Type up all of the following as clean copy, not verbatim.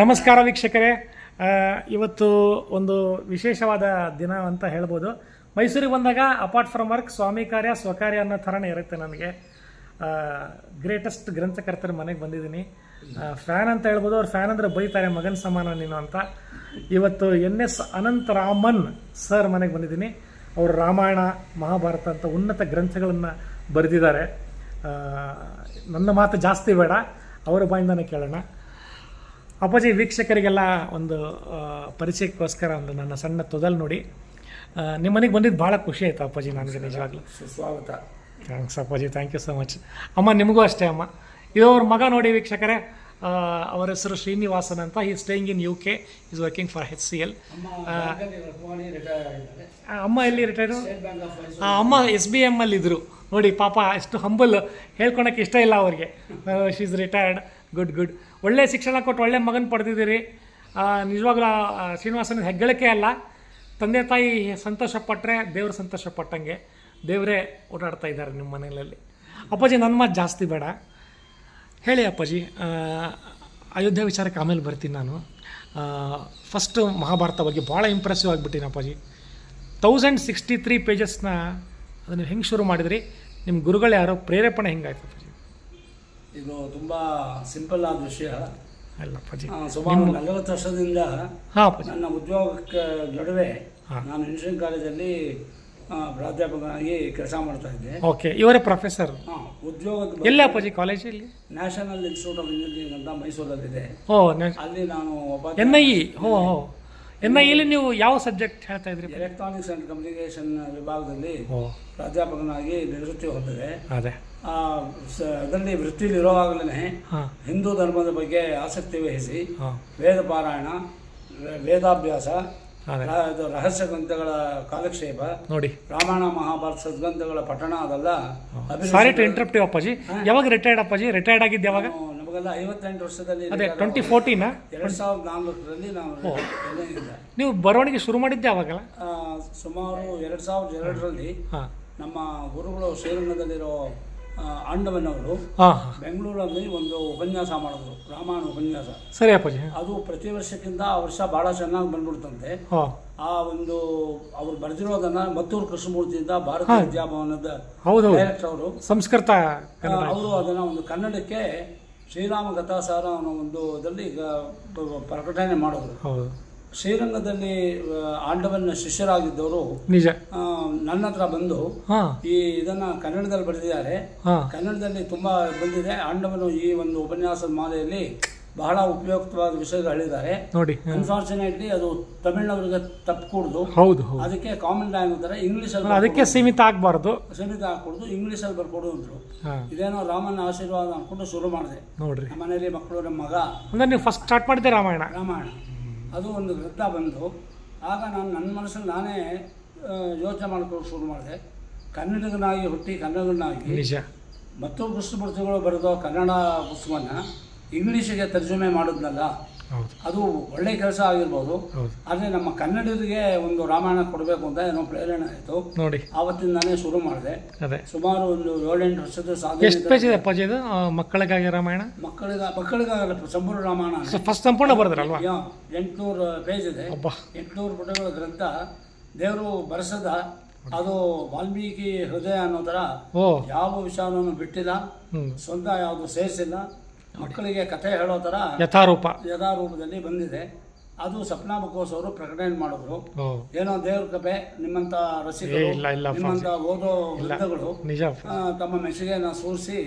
ನಮಸ್ಕಾರ ವೀಕ್ಷಕರೇ, ಇವತ್ತು ಒಂದು ವಿಶೇಷವಾದ ದಿನ ಅಂತ ಹೇಳ್ಬೋದು. ಮೈಸೂರಿಗೆ ಬಂದಾಗ ಅಪಾರ್ಟ್ ಫ್ರಮ್ ವರ್ಕ್ ಸ್ವಾಮಿ ಕಾರ್ಯ ಸ್ವಕಾರ್ಯ ಅನ್ನೋ ಥರನೇ ಇರುತ್ತೆ. ನನಗೆ ಗ್ರೇಟೆಸ್ಟ್ ಗ್ರಂಥಕರ್ತರ ಮನೆಗೆ ಬಂದಿದ್ದೀನಿ. ಫ್ಯಾನ್ ಅಂತ ಹೇಳ್ಬೋದು. ಅವ್ರು ಫ್ಯಾನ್ ಅಂದರೆ ಬೈತಾರೆ, ಮಗನ ಸಮಾನ ನೀನು ಅಂತ. ಇವತ್ತು NS ಅನಂತರಾಮನ್ ಸರ್ ಮನೆಗೆ ಬಂದಿದ್ದೀನಿ. ಅವರು ರಾಮಾಯಣ ಮಹಾಭಾರತ ಅಂತ ಉನ್ನತ ಗ್ರಂಥಗಳನ್ನು ಬರೆದಿದ್ದಾರೆ. ನನ್ನ ಮಾತು ಜಾಸ್ತಿ ಬೇಡ, ಅವರ ಬಾಯಿಂದನೇ ಕೇಳೋಣ. ಅಪ್ಪಾಜಿ, ವೀಕ್ಷಕರಿಗೆಲ್ಲ ಒಂದು ಪರಿಚಯಕ್ಕೋಸ್ಕರ ಒಂದು ನನ್ನ ಸಣ್ಣ ತೊದಲು ನೋಡಿ. ನಿಮ್ಮ ಮನೆಗೆ ಬಂದಿದ್ದು ಭಾಳ ಖುಷಿ ಆಯಿತು ಅಪ್ಪಾಜಿ, ನನಗೆ ನಿಜವಾಗ್ಲೂ. ಸುಸ್ವಾಗತ. ಥ್ಯಾಂಕ್ಸ್ ಅಪ್ಪಾಜಿ, ಥ್ಯಾಂಕ್ ಯು ಸೊ ಮಚ್. ಅಮ್ಮ, ನಿಮಗೂ ಅಷ್ಟೇ ಅಮ್ಮ. ಇದು ಅವ್ರ ಮಗ ನೋಡಿ ವೀಕ್ಷಕರೇ, ಅವರ ಹೆಸರು ಶ್ರೀನಿವಾಸನ್ ಅಂತ. ಈ staying in UK, is working for HCL. ಅಮ್ಮ ಎಲ್ಲಿ ರಿಟೈರ್ಡು? ಅಮ್ಮ SBM ಅಲ್ಲಿ ಇದ್ರು ನೋಡಿ. ಪಾಪ ಎಷ್ಟು ಹಂಬಲ್, ಹೇಳ್ಕೊಳಕ್ಕೆ ಇಷ್ಟ ಇಲ್ಲ ಅವ್ರಿಗೆ. She is retired. Good good. ಒಳ್ಳೆ ಶಿಕ್ಷಣ ಕೊಟ್ಟು ಒಳ್ಳೆ ಮಗನ ಪಡೆದಿದ್ದೀರಿ. ನಿಜವಾಗ್ಲೂ ಶ್ರೀನಿವಾಸನ ಹೆಗ್ಗಳಿಕೆ ಅಲ್ಲ, ತಂದೆ ತಾಯಿ ಸಂತೋಷಪಟ್ಟರೆ ದೇವ್ರು ಸಂತೋಷಪಟ್ಟಂಗೆ. ದೇವರೇ ಓಡಾಡ್ತಾ ಇದ್ದಾರೆ ನಿಮ್ಮ ಮನೆಯಲ್ಲಿ. ಅಪ್ಪಾಜಿ, ನನ್ನ ಮಾತು ಜಾಸ್ತಿ ಬೇಡ, ಹೇಳಿ ಅಪ್ಪಾಜಿ. ಅಯೋಧ್ಯೆ ವಿಚಾರಕ್ಕೆ ಆಮೇಲೆ ಬರ್ತೀನಿ ನಾನು. ಫಸ್ಟು ಮಹಾಭಾರತ ಬಗ್ಗೆ ಭಾಳ ಇಂಪ್ರೆಸಿವ್ ಆಗಿಬಿಟ್ಟಿನಿ ಅಪ್ಪಾಜಿ. 1063 ಪೇಜಸ್ನ ಅದನ್ನು ಹೆಂಗೆ ಶುರು ಮಾಡಿದ್ರಿ? ನಿಮ್ಮ ಗುರುಗಳು ಯಾರೋ, ಪ್ರೇರೇಪಣೆ ಹೆಂಗಾಯ್ತು ಅಪ್ಪಾಜಿ? ಇದು ತುಂಬ ಸಿಂಪಲ್ ಆದ ವಿಷಯ ಅಲ್ಲ ಅಪ್ಪಾಜಿ. ಸುಮಾರು 40 ವರ್ಷದಿಂದ ನನ್ನ ಉದ್ಯೋಗಕ್ಕೆ ನಡುವೆ ನಾನು ಇಂಜಿನಿಯರಿಂಗ್ ಕಾಲೇಜಲ್ಲಿ ಪ್ರಾಧ್ಯಾಪಕನಾಗಿ ಕೆಲಸ ಮಾಡ್ತಾ ಇದ್ದೆ. ಓಕೆ, ಇವರೇ ಪ್ರೊಫೆಸರ್? ಉದ್ಯೋಗದ ಎಲ್ಲಿ ಅಪ್ಪಾಜಿ? ಕಾಲೇಜಲ್ಲಿ? ನ್ಯಾಷನಲ್ ಇನ್ಸ್ಟಿಟ್ಯೂಟ್ ಆಫ್ ಇಂಜಿನಿಯರಿಂಗ್ ಅಂತ ಮೈಸೂರಲ್ಲಿದೆ. ಅಲ್ಲಿ ನಾನು NIE. NIEಲಿ ನೀವು ಯಾವ ಸಬ್ಜೆಕ್ಟ್ ಹೇಳ್ತಾ ಇದ್ರಿ? ಎಲೆಕ್ಟ್ರಾನಿಕ್ಸ್ ಆ್ಯಂಡ್ ಕಮ್ಯುನಿಕೇಷನ್ ವಿಭಾಗದಲ್ಲಿ ಪ್ರಾಧ್ಯಾಪಕನಾಗಿ ನಿವೃತ್ತಿ ಹೊಂದಿದೆ. ಅದೇ ಅದರಲ್ಲಿ ವೃತ್ತಿಲಿರುವಾಗಲೇ ಹಿಂದೂ ಧರ್ಮದ ಬಗ್ಗೆ ಆಸಕ್ತಿ ವಹಿಸಿ ವೇದ ಪಾರಾಯಣ, ವೇದಾಭ್ಯಾಸ, ರಹಸ್ಯ ಗ್ರಂಥಗಳ ಕಾಲಕ್ಷೇಪ ನೋಡಿ, ರಾಮಾಯಣ ಮಹಾಭಾರತ ಸದ್ಗ್ರಂಥಗಳ ಪಠಣ, ಅದೆಲ್ಲ. ಸಾರಿ ಟು ಇಂಟರಪ್ಟ್ ಅಪ್ಪಾಜಿ. ಯಾವಾಗ ರಿಟೈರ್ಡ್ ಅಪ್ಪಾಜಿ? ರಿಟೈರ್ಡ್ ಆಗಿದ್ದು ಯಾವಾಗ? ನಮಗೆಲ್ಲ 58 ವರ್ಷದಲ್ಲಿ. ಅದೇ 2014? 2004ರಲ್ಲಿ ನಾವು. ನೀವು ಬರವಣಿಗೆ ಶುರು ಮಾಡಿದ್ದೆ ಯಾವಾಗಲ್ಲ? ಸುಮಾರು 2002ರಲ್ಲಿ ನಮ್ಮ ಗುರುಗಳು ಶ್ರೀರಂಗದಲ್ಲಿರೋ ಆಂಡವನವರು ಬೆಂಗಳೂರಲ್ಲಿ ಒಂದು ಉಪನ್ಯಾಸ ಮಾಡಿದ್ರು, ರಾಮಾಯಣ ಉಪನ್ಯಾಸ. ಸರಿ ಅಪ್ಪಾಜಿ. ಅದು ಪ್ರತಿ ವರ್ಷಕ್ಕಿಂತ ಆ ವರ್ಷ ಬಹಳ ಚೆನ್ನಾಗಿ ಬಂದ್ಬಿಡ್ತಂತೆ. ಆ ಒಂದು ಅವ್ರು ಬರೆದಿರೋದನ್ನ ಮತ್ತೂರು ಕೃಷ್ಣಮೂರ್ತಿಯಿಂದ ಭಾರತೀಯ ವಿದ್ಯಾಭವನದ ಡೈರೆಕ್ಟರ್ ಅವರು, ಸಂಸ್ಕೃತ ಅವರು ಅದನ್ನ ಒಂದು ಕನ್ನಡಕ್ಕೆ ಶ್ರೀರಾಮ ಕಥಾಸಾರ ಅನ್ನೋ ಒಂದು ಇದರಲ್ಲಿ ಪ್ರಕಟಣೆ ಮಾಡಿದ್ರು. ಶ್ರೀರಂಗದಲ್ಲಿ ಆಂಡವನ ಶಿಷ್ಯರಾಗಿದ್ದವರು ನಿಜ ನನ್ನ ಹತ್ರ ಬಂದು ಇದನ್ನ ಕನ್ನಡದಲ್ಲಿ ಬರೆದಿದ್ದಾರೆ, ಕನ್ನಡದಲ್ಲಿ ತುಂಬಾ ಬಂದಿದೆ, ಆಂಡವನು ಈ ಒಂದು ಉಪನ್ಯಾಸದ ಮಾಲೆಯಲ್ಲಿ ಬಹಳ ಉಪಯುಕ್ತವಾದ ವಿಷಯಗಳು ಹೇಳಿದ್ದಾರೆ ನೋಡಿ. ಅನ್ಫಾರ್ಚುನೇಟ್ಲಿ ಅದು ತಮಿಳ್ನವರಿಗೆ ತಪ್ಪಕೂಡ್ದು. ಹೌದು, ಅದಕ್ಕೆ ಕಾಮನ್ ಲ್ಯಾಂಗ್ವೇಜ್ ತರ ಇಂಗ್ಲಿಷಲ್ಲಿ, ಅದಕ್ಕೆ ಸೀಮಿತ ಆಗಬಾರ್ದು, ಇಂಗ್ಲಿಷಲ್ಲಿ ಬರ್ಕೊಡು ಅಂದ್ರು. ಇದೇನೋ ರಾಮನ ಆಶೀರ್ವಾದ ಅನ್ಕೊಂಡು ಶುರು ಮಾಡಿದೆ ನೋಡ್ರಿ. ನಮ್ಮ ಮನೆಯಲ್ಲಿ ಮಕ್ಕಳು, ನಮ್ಮ ಮಗ. ಅಂದ್ರೆ ನೀವು ಫಸ್ಟ್ ಸ್ಟಾರ್ಟ್ ಮಾಡಿದ್ದೆ ರಾಮಾಯಣ? ಅದು ಒಂದು ಗ್ರಂಥ ಬಂದು ಆಗ ನಾನು ನನ್ನ ಮನಸ್ಸಲ್ಲಿ ನಾನೇ ಯೋಚನೆ ಮಾಡ್ಕೊಂಡು ಶುರು ಮಾಡಿದೆ. ಕನ್ನಡಿಗನಾಗಿ ಹುಟ್ಟಿ ಕನ್ನಡಿಗನಾಗಿ ಮತ್ತು ಕೃಷ್ಣಮೂರ್ತಿಗಳು ಬರೆದೋ ಕನ್ನಡ ಪುಸ್ತಕವನ್ನು ಇಂಗ್ಲೀಷಿಗೆ ತರ್ಜುಮೆ ಮಾಡಿದ್ನಲ್ಲ, ಅದು ಒಳ್ಳೆ ಕೆಲಸ ಆಗಿರ್ಬೋದು. ಆದರೆ ನಮ್ಮ ಕನ್ನಡಿಗರಿಗೆ ಒಂದು ರಾಮಾಯಣ ಕೊಡಬೇಕು ಅಂತ ಏನೋ ಪ್ರೇರಣೆ ಆಯಿತು ನೋಡಿ. ಆವತ್ತಿಂದಾನೇ ಶುರು ಮಾಡಿದೆ. ಸುಮಾರು ಒಂದು 7-8 ವರ್ಷದ ಸಾಧನೆ. ಎಷ್ಟು ಪೇಜ್ ಇದೆ ಅಪ್ಪಾಜಿ ಇದು ಮಕ್ಕಳಿಗಾಗಿ ರಾಮಾಯಣ? ಮಕ್ಕಳಿಗಾಗಲ್ಲ, ಸಂಪೂರ್ಣ ರಾಮಾಯಣ ಫಸ್ಟ್ ಸಂಪೂರ್ಣ ಬರೆದ್ರಲ್ವಾ? 800 ಪೇಜ್ ಇದೆ. 800 ಪುಟಗಳ ಗ್ರಂಥ. ದೇವರು ಬರೆಸದ ಅದು ವಾಲ್ಮೀಕಿ ಹೃದಯ ಅನ್ನೋ ಥರ ಯಾವ ವಿಷಯವನ್ನು ಬಿಟ್ಟಿಲ್ಲ, ಸ್ವಂತ ಯಾವುದು ಸೇರಿಸಿಲ್ಲ. ಮಕ್ಕಳಿಗೆ ಕಥೆ ಹೇಳೋ ಥರ ಯಥಾರೂಪದಲ್ಲಿ ಬಂದಿದೆ. ಅದು ಸಪ್ನಾ ಬಕೋಸ್ ಅವರು ಪ್ರಕಟಣೆ ಮಾಡಿದ್ರು. ಏನೋ ದೇವ್ರ ಕೃಪೆ, ನಿಮ್ಮಂತ ರಸಿಕರು, ನಿಮ್ಮಂತ ಓದೋ ವೃತ್ತಗಳು ತಮ್ಮ ಮೆಚ್ಚುಗೆಯನ್ನು ಸೂರಿಸಿ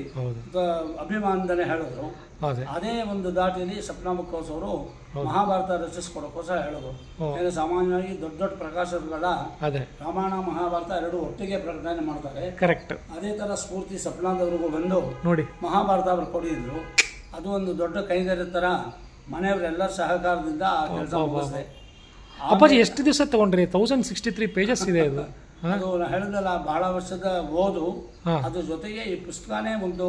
ಅಭಿಮಾನದಲ್ಲೇ ಹೇಳಿದ್ರು. ಅದೇ ಒಂದು ದಾಟಿಯಲ್ಲಿ ಸಪ್ನಾ ಬಕೋಸ್ ಅವರು ಮಹಾಭಾರತ ರಚಿಸ್ಕೊಡೋಕೋಸ್ಕರ ಹೇಳಿದ್ರು. ಸಾಮಾನ್ಯವಾಗಿ ದೊಡ್ಡ ದೊಡ್ಡ ಪ್ರಕಾಶಕಗಳ ರಾಮಾಯಣ ಮಹಾಭಾರತ ಎರಡು ಒಟ್ಟಿಗೆ ಪ್ರಕಟಣೆ ಮಾಡ್ತಾರೆ. ಕರೆಕ್ಟ್. ಅದೇ ತರ ಸ್ಫೂರ್ತಿ ಸಪ್ನಾದವ್ರಿಗೂ ಬಂದು ನೋಡಿ ಮಹಾಭಾರತ ಅವರು ಕೊಡಿದ್ರು. ಅದು ಒಂದು ದೊಡ್ಡ ಕೈಗಾರಿಕೆ ತರ ಮನೆಯವರೆಲ್ಲರ ಸಹಕಾರದಿಂದ ಆ ಕೆಲಸ ಮುಗಿಸಿದೆ. ಅಪ್ಪಾಜಿ, ಎಷ್ಟು ದಿವಸ ತಗೊಂಡ್ರಿ? 1063 ಪೇಜಸ್ ಇದೆ ಇದು. ಅದು ಹೇಳಿದಲ್ಲ, ಬಹಳ ವರ್ಷದ ಓದು. ಅದ್ರ ಜೊತೆಗೆ ಈ ಪುಸ್ತಕನೇ ಒಂದು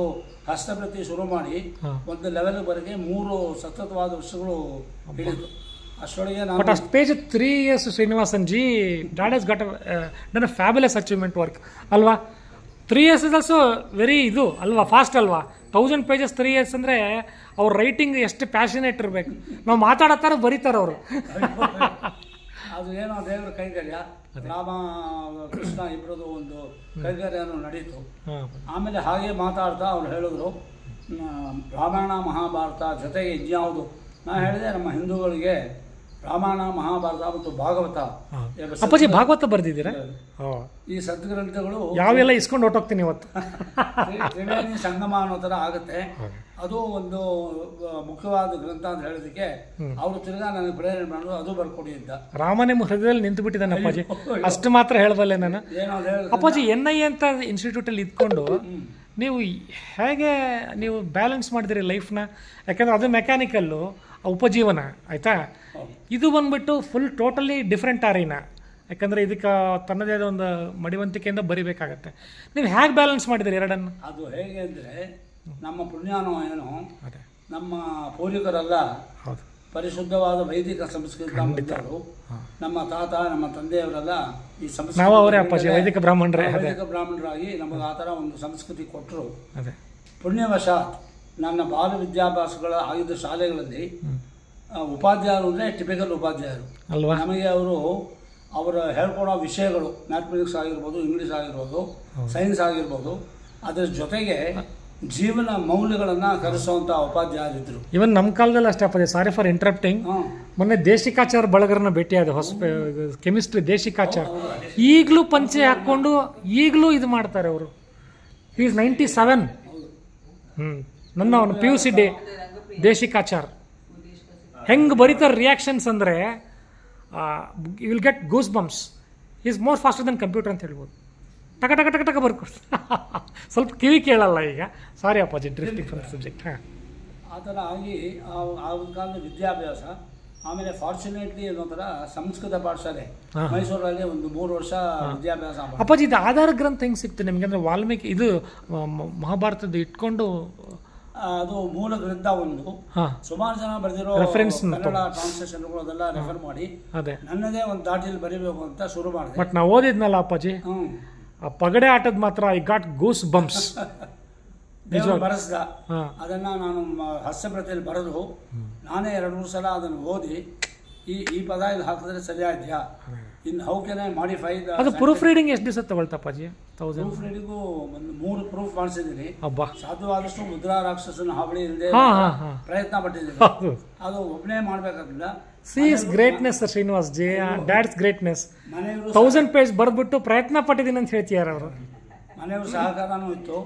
ಹಸ್ತಪ್ರತಿ ಶುರು ಮಾಡಿ ಒಂದು ಲೆವೆಲ್ವರೆಗೆ 3 ಸತತವಾದ ವರ್ಷಗಳು ಹಿಡಿದು ಅಷ್ಟೊಳಗೆ ನಾನು. ಬಟ್ ಅಷ್ಟು page 3 years Srinivasan G that has got done a fabulous achievement work ಅಲ್ವಾ? 3 years ಇಸ್ ಆಲ್ಸೋ ವೆರಿ ಇದು ಅಲ್ವಾ, ಫಾಸ್ಟ್ ಅಲ್ವಾ? 1000 pages 3 years ಅಂದರೆ ಅವ್ರ ರೈಟಿಂಗ್ ಎಷ್ಟು ಪ್ಯಾಷನೇಟ್ ಇರಬೇಕು. ನಾವು ಮಾತಾಡತ್ತಾರ ಬರೀತಾರೆ ಅವರು. ಅದು ಏನೋ ದೇವರ ಕೈಂಕರ್ಯ, ರಾಮ ಕೃಷ್ಣ ಇಬ್ಬರದು ಒಂದು ಕೈಂಕರ್ಯನೂ ನಡೀತು. ಆಮೇಲೆ ಹಾಗೆ ಮಾತಾಡ್ತಾ ಅವ್ರು ಹೇಳಿದ್ರು ರಾಮಾಯಣ ಮಹಾಭಾರತ ಜೊತೆಗೆ ಇದ್ಯಾವುದು. ನಾ ಹೇಳಿದೆ ನಮ್ಮ ಹಿಂದೂಗಳಿಗೆ ರಾಮಾಯಣ ಮಹಾಭಾರತ ಮತ್ತು ಭಾಗವತ. ಅಪ್ಪಾಜಿ ಭಾಗವತ ಬರ್ದಿದ್ದೀರಾ? ಈ ಸದ್ಗ್ರಂಥಗಳು ಯಾವೆಲ್ಲ ಇಸ್ಕೊಂಡು ಹೊಟ್ಟೋಗ್ತೀನಿ ಇವತ್ತು. ತ್ರಿವೇಣಿ ಸಂಗಮ ಅನ್ನೋ ಥರ ಆಗುತ್ತೆ. ಅದು ಒಂದು ಮುಖ್ಯವಾದ ಗ್ರಂಥ ಅಂತ ಹೇಳೋದಕ್ಕೆ ಅವರು ತಿರ್ಗಾ ನನಗೆ ಪ್ರೇರಣೆ ಮಾಡೋದು, ಅದು ಬರ್ಕೊಡಿ ಅಂತ. ರಾಮನೇ ಹೃದಯದಲ್ಲಿ ನಿಂತು ಬಿಟ್ಟಿದ್ದಾನೆ ಅಪ್ಪಾಜಿ, ಅಷ್ಟು ಮಾತ್ರ ಹೇಳಬಲ್ಲೆ ನಾನು. ಅಪ್ಪಾಜಿ NIA ಅಂತ ಇನ್ಸ್ಟಿಟ್ಯೂಟಲ್ಲಿ ಇದ್ಕೊಂಡು ನೀವು ಹೇಗೆ ನೀವು ಬ್ಯಾಲೆನ್ಸ್ ಮಾಡಿದಿರಿ ಲೈಫ್ನ? ಯಾಕಂದರೆ ಅದು ಮೆಕ್ಯಾನಿಕಲ್ಲು ಉಪಜೀವನ ಆಯಿತಾ. ಇದು ಬಂದ್ಬಿಟ್ಟು ಫುಲ್ ಟೋಟಲಿ ಡಿಫ್ರೆಂಟ್ ಆರೀನ. ಯಾಕಂದರೆ ಇದಕ್ಕೆ ತನ್ನದೇ ಆದ ಒಂದು ಮಡಿವಂತಿಕೆಯಿಂದ ಬರಿಬೇಕಾಗತ್ತೆ. ನೀವು ಹೇಗೆ ಬ್ಯಾಲೆನ್ಸ್ ಮಾಡಿದಿರಿ ಎರಡನ್ನು? ಅದು ಹೇಗೆ ಅಂದರೆ ನಮ್ಮ ಪುಣ್ಯಾನೋ ಏನೋ ನಮ್ಮ ಪೂರ್ವಿಕರೆಲ್ಲ ಪರಿಶುದ್ಧವಾದ ವೈದಿಕ ಸಂಸ್ಕೃತಿ ಬಂದವರು. ನಮ್ಮ ತಾತ ನಮ್ಮ ತಂದೆಯವರೆಲ್ಲ ಈ ಸಂಸ್ಕೃತಿ ವೈದಿಕ ಬ್ರಾಹ್ಮಣರಾಗಿ ನಮಗೆ ಆ ಥರ ಒಂದು ಸಂಸ್ಕೃತಿ ಕೊಟ್ಟರು. ಪುಣ್ಯವಶಾತ್ ನನ್ನ ಬಾಲ ವಿದ್ಯಾಭ್ಯಾಸಗಳ ಆಗಿದ್ದ ಶಾಲೆಗಳಲ್ಲಿ ಉಪಾಧ್ಯಾಯರು ಅಂದರೆ ಟಿಪಿಕಲ್ ಉಪಾಧ್ಯಾಯರು ಅಲ್ವಾ. ನಮಗೆ ಅವರು ಹೇಳ್ಕೊಡೋ ವಿಷಯಗಳು ಮ್ಯಾಥಮೆಟಿಕ್ಸ್ ಆಗಿರ್ಬೋದು, ಇಂಗ್ಲೀಷ್ ಆಗಿರ್ಬೋದು, ಸೈನ್ಸ್ ಆಗಿರ್ಬೋದು, ಅದರ ಜೊತೆಗೆ ಜೀವನ ಮೌಲ್ಯಗಳನ್ನು ಕಲಿಸುವಂಥ ಉಪಾಧ್ಯಾಯರಿದ್ದರು. ಇವನ್ ನಮ್ಮ ಕಾಲದಲ್ಲಿ ಅಷ್ಟೇ ಅಪ್ಪಾಜಿ. Sorry for interrupting. ಮೊನ್ನೆ ದೇಶಿಕಾಚಾರ ಬಳಗರನ್ನ ಭೇಟಿಯಾದ ಕೆಮಿಸ್ಟ್ರಿ ದೇಶಿಕಾಚಾರ್. ಈಗಲೂ ಪಂಚೆ ಹಾಕ್ಕೊಂಡು ಈಗಲೂ ಇದು ಮಾಡ್ತಾರೆ ಅವರು. ಈಸ್ 97. ನನ್ನ ಅವನು PUC ದೇಶಿಕಾಚಾರ್ ಹೆಂಗೆ ಬರೀತಾರೆ ರಿಯಾಕ್ಷನ್ಸ್ ಅಂದರೆ you will get goose bumps. Is more faster than computer ಅಂತ ಹೇಳ್ಬೋದು. ಟಕ ಟಕ ಟಕ ಟಕ ಬರ್ಕೊಡ್ತಾರೆ. ಸ್ವಲ್ಪ ಕಿವಿ ಕೇಳಲ್ಲ ಈಗ. ಸಾರಿ ಅಪ್ಪಾಜಿ, ಡ್ರಿಫ್ಟಿಂಗ್ ಫ್ರಮ್ ಸಬ್ಜೆಕ್ಟ್. ಆ ಥರ ಆಗಿ ಆ ಕಾಲದ ವಿದ್ಯಾಭ್ಯಾಸ. ಆಮೇಲೆ ಫಾರ್ಚುನೇಟ್ಲಿ ಅನ್ನೋ ಥರ ಸಂಸ್ಕೃತ ಪಾಠಶಾಲೆ ಮೈಸೂರಲ್ಲಿ ಒಂದು 3 ವರ್ಷ ವಿದ್ಯಾಭ್ಯಾಸ. ಅಪ್ಪಾಜಿ, ಇದು ಆಧಾರ ಗ್ರಂಥ ಹೆಂಗೆ ಸಿಗ್ತದೆ ನಿಮಗೆ? ಅಂದರೆ ವಾಲ್ಮೀಕಿ ಇದು ಮಹಾಭಾರತದ ಇಟ್ಕೊಂಡು ಅದು ಮೂಲ ಗ್ರಂಥ ಒಂದು. ಸುಮಾರು ಜನ ಬರೆದಿರೋ ಕನ್ನಡ ಟ್ರಾನ್ಸ್ಲೇಷನ್ಗಳು ಅದೆಲ್ಲ ರೆಫರ್ ಮಾಡಿ ನನ್ನದೇ ಒಂದು ದಾಟಿಯಲ್ಲಿ ಬರೀಬೇಕು ಅಂತ ಶುರು ಮಾಡಿದೆ. ಬಟ್ ನಾವು ಓದಿದ್ನಲ್ಲ ಅಪ್ಪಾಜಿ, ಆ ಪಗಡೆ ಆಟದ ಮಾತ್ರ ಐ ಗಾಟ್ ಗೂಸ್ ಬಂಪ್ಸ್. ಬರೆಸ್ದ ಅದನ್ನ ನಾನು ಹಸ್ತಪ್ರತಿಯಲ್ಲಿ ಬರೆದು ನಾನೇ 2-3 ಸಲ ಅದನ್ನು ಓದಿ ಈ ಪದ ಇಲ್ಲಿ ಹಾಕಿದ್ರೆ ಸರಿಯಾದ್ಯಾ, ಇನ್ನು ಹೌ ಕೆನ್ ಐ ಮಾಡಿಫೈ. ಅದು ಪ್ರೂಫ್ ರೀಡಿಂಗ್ ಎಷ್ಟು ದಿವಸ ತಗೊಳ್ತಪ್ಪಾಜಿ? ಪ್ರೂಫ್ ರೀಡಿಂಗು ಒಂದು 3 ಪ್ರೂಫ್ ಮಾಡಿಸಿದ್ದೀನಿ. ಸಾಧ್ಯವಾದಷ್ಟು ಮುದ್ರಾ ರಾಕ್ಷಸನ ಹಾವಳಿ ಇಲ್ಲದೆ ಪ್ರಯತ್ನ ಪಟ್ಟಿದ್ದೀನಿ. ಅದು ಒಬ್ಬನೇ ಮಾಡಬೇಕಾಗಿಲ್ಲ. She's greatness Srinivas ji, dad's greatness. 1000 page ಬರೆದ್ಬಿಟ್ಟು ಪ್ರಯತ್ನ ಪಟ್ಟಿದ್ದೀನಿ ಅಂತ ಹೇಳ್ತೀಯಾರ ಅವರು. ಮನೆಯವ್ರ ಸಹಕಾರನೂ ಇತ್ತು.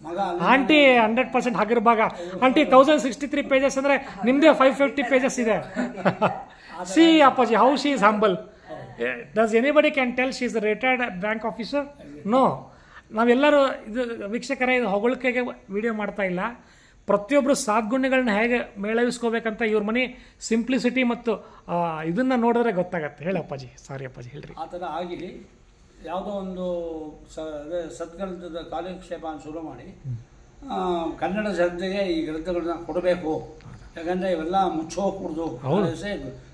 ಮಗ ಆಂಟಿ 100% ಹಾಗಿರ್ಬಾಗ. ಆಂಟಿ 1063 pages ಅಂದರೆ ನಿಮ್ಮದೇ 550 pages ಇದೆ. See Appaji, how she is humble. Does anybody can tell she is a retired bank officer? No. ನಾವೆಲ್ಲರೂ ಇದು ವೀಕ್ಷಕರೇ, ಇದು ಹೊಗಳಿಕೆಗೆ ವಿಡಿಯೋ ಮಾಡ್ತಾ ಇಲ್ಲ. ಪ್ರತಿಯೊಬ್ಬರು ಸದ್ಗುಣಗಳನ್ನ ಹೇಗೆ ಮೇಳವಿಸ್ಕೋಬೇಕಂತ ಇವ್ರ ಮನೆ ಸಿಂಪ್ಲಿಸಿಟಿ ಮತ್ತು ಇದನ್ನು ನೋಡಿದ್ರೆ ಗೊತ್ತಾಗತ್ತೆ. ಹೇಳಪ್ಪಾಜಿ. ಸಾರಿ ಅಪ್ಪಾಜಿ, ಹೇಳ್ರಿ. ಆ ಥರ ಆಗಿ ಯಾವುದೋ ಒಂದು ಸತ್ಗ್ರಂಥದ ಕಾಲಕ್ಷೇಪ ಶುರು ಮಾಡಿ ಕನ್ನಡ ಜನತೆಗೆ ಈ ಗ್ರಂಥಗಳನ್ನ ಕೊಡಬೇಕು. ಯಾಕಂದರೆ ಇವೆಲ್ಲ ಮುಚ್ಚೋಗ್ಬಿಡ್ದು.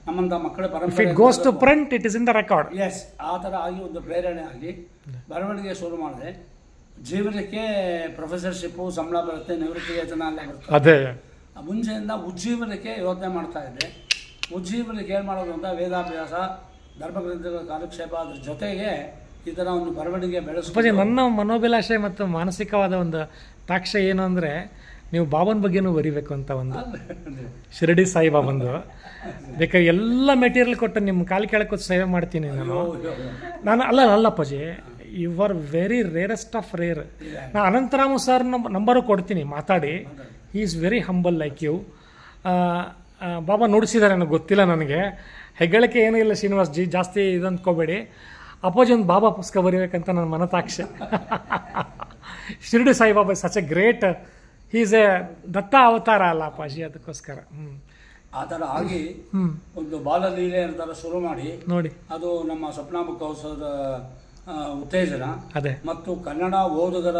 ನಮ್ಮಂಥ ಮಕ್ಕಳ ಪರಂಪರೆ ಎಸ್. ಆ ಥರ ಆಗಿ ಒಂದು ಪ್ರೇರಣೆ ಆಗಿ ಬರವಣಿಗೆ ಶುರು ಮಾಡಿದೆ. ಜೀವನಕ್ಕೆ ಪ್ರೊಫೆಸರ್ಶಿಪ್ಪು ಸಂಬಳ ಬರುತ್ತೆ, ನಿವೃತ್ತಿ ವೇತನ ಎಲ್ಲ ಬರುತ್ತೆ. ಮುಂಚೆಯಿಂದ ಉಜ್ಜೀವನಕ್ಕೆ ಯೋಚನೆ ಮಾಡ್ತಾ ಇದ್ದೆ. ಉಜ್ಜೀವನಕ್ಕೆ ಏನು ಮಾಡೋದು ಅಂತ ವೇದಾಭ್ಯಾಸ, ಧರ್ಮಗ್ರಂಥಗಳ ಕಾಲಕ್ಷೇಪ, ಅದ್ರ ಜೊತೆಗೆ ಈ ಥರ ಒಂದು ಬರವಣಿಗೆ ಬೆಳೆಸ್ಬೋದು. ನನ್ನ ಮನೋಭಿಲಾಷೆ ಮತ್ತು ಮಾನಸಿಕವಾದ ಒಂದು ತಾಕ್ಷ ಏನು ಅಂದರೆ, ನೀವು ಬಾಬನ ಬಗ್ಗೆನೂ ಬರಿಬೇಕು ಅಂತ ಒಂದು ಶಿರಡಿ ಸಾಯಿಬಾಬಂದು. ಬೇಕಾದ್ರೆ ಎಲ್ಲ ಮೆಟೀರಿಯಲ್ ಕೊಟ್ಟು ನಿಮ್ಮ ಕಾಲು ಕೆಳಕ್ಕೆ ಸೇವೆ ಮಾಡ್ತೀನಿ ನಾನು. ಅಲ್ಲಪ್ಪಾಜಿ, you are very rarest of rare. ನಾನು ಅನಂತರಾಮು ಸರ್ ನಂಬರು ಕೊಡ್ತೀನಿ, ಮಾತಾಡಿ. He is very humble like you. Baba ನುಡಿಸಿದ್ದಾರೆ, ನನಗೆ ಗೊತ್ತಿಲ್ಲ. ನನಗೆ ಹೆಗ್ಗಳಿಕೆ ಏನೂ ಇಲ್ಲ ಶ್ರೀನಿವಾಸ್ ಜಿ, ಜಾಸ್ತಿ ಇದಂದ್ಕೋಬೇಡಿ. ಅಪ್ಪಾಜಿ ಒಂದು ಬಾಬಾ ಪುಸ್ತಕ ಬರೀಬೇಕಂತ ನನ್ನ ಮನತಾಕ್ಷೆ. Shirdi Saibaba such a great, he's a Datta ಅವತಾರ ಅಲ್ಲ ಅಪ್ಪಾಜಿ, ಅದಕ್ಕೋಸ್ಕರ. ಆ ಥರ ಆಗಿ ಒಂದು ಬಾಲಲೀಲೆ ಅಂತಾರ ಶುರು ಮಾಡಿ ನೋಡಿ, ಅದು ನಮ್ಮ ಸ್ವಪ್ನಾಮುಖೋತ್ಸವದ ಉತ್ತೇಜನ ಅದೇ ಮತ್ತು ಕನ್ನಡ ಓದುಗರ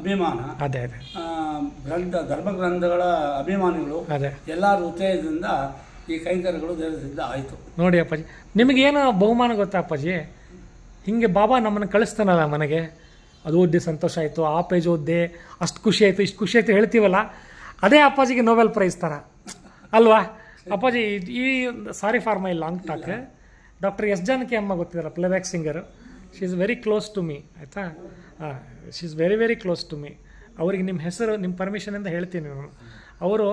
ಅಭಿಮಾನ, ಅದೇ ಧರ್ಮಗ್ರಂಥಗಳ ಅಭಿಮಾನಿಗಳು ಎಲ್ಲರ ಉತ್ತೇಜನದಿಂದ ಈ ಕೈಂಕರ್ಯಗಳು ದೇವರಿಂದ ಆಯಿತು. ನೋಡಿ ಅಪ್ಪಾಜಿ, ನಿಮಗೇನು ಬಹುಮಾನ ಗೊತ್ತಾ ಅಪ್ಪಾಜಿ? ಹಿಂಗೆ ಬಾಬಾ ನಮ್ಮನ್ನು ಕಳಿಸ್ತಾನಲ್ಲ ಮನೆಗೆ, ಅದು ಓದಿ ಸಂತೋಷ ಆಯಿತು, ಆ ಪೇಜ್ ಓದ್ದೆ ಅಷ್ಟು ಖುಷಿ ಆಯಿತು, ಇಷ್ಟು ಖುಷಿ ಆಯಿತು ಹೇಳ್ತೀವಲ್ಲ, ಅದೇ ಅಪ್ಪಾಜಿಗೆ ನೋಬೆಲ್ ಪ್ರೈಸ್ ಥರ ಅಲ್ವಾ ಅಪ್ಪಾಜಿ. ಈ sorry for my long talk, doctor S Janaki ಅಮ್ಮ ಗೊತ್ತಿದ್ದಾರೆ, playback singer. She is very close to me, ಆಯಿತಾ. She is very very close to me. ಅವ್ರಿಗೆ ನಿಮ್ಮ ಹೆಸರು ನಿಮ್ಮ ಪರ್ಮಿಷನಿಂದ ಹೇಳ್ತೀನಿ ನಾನು. ಅವರು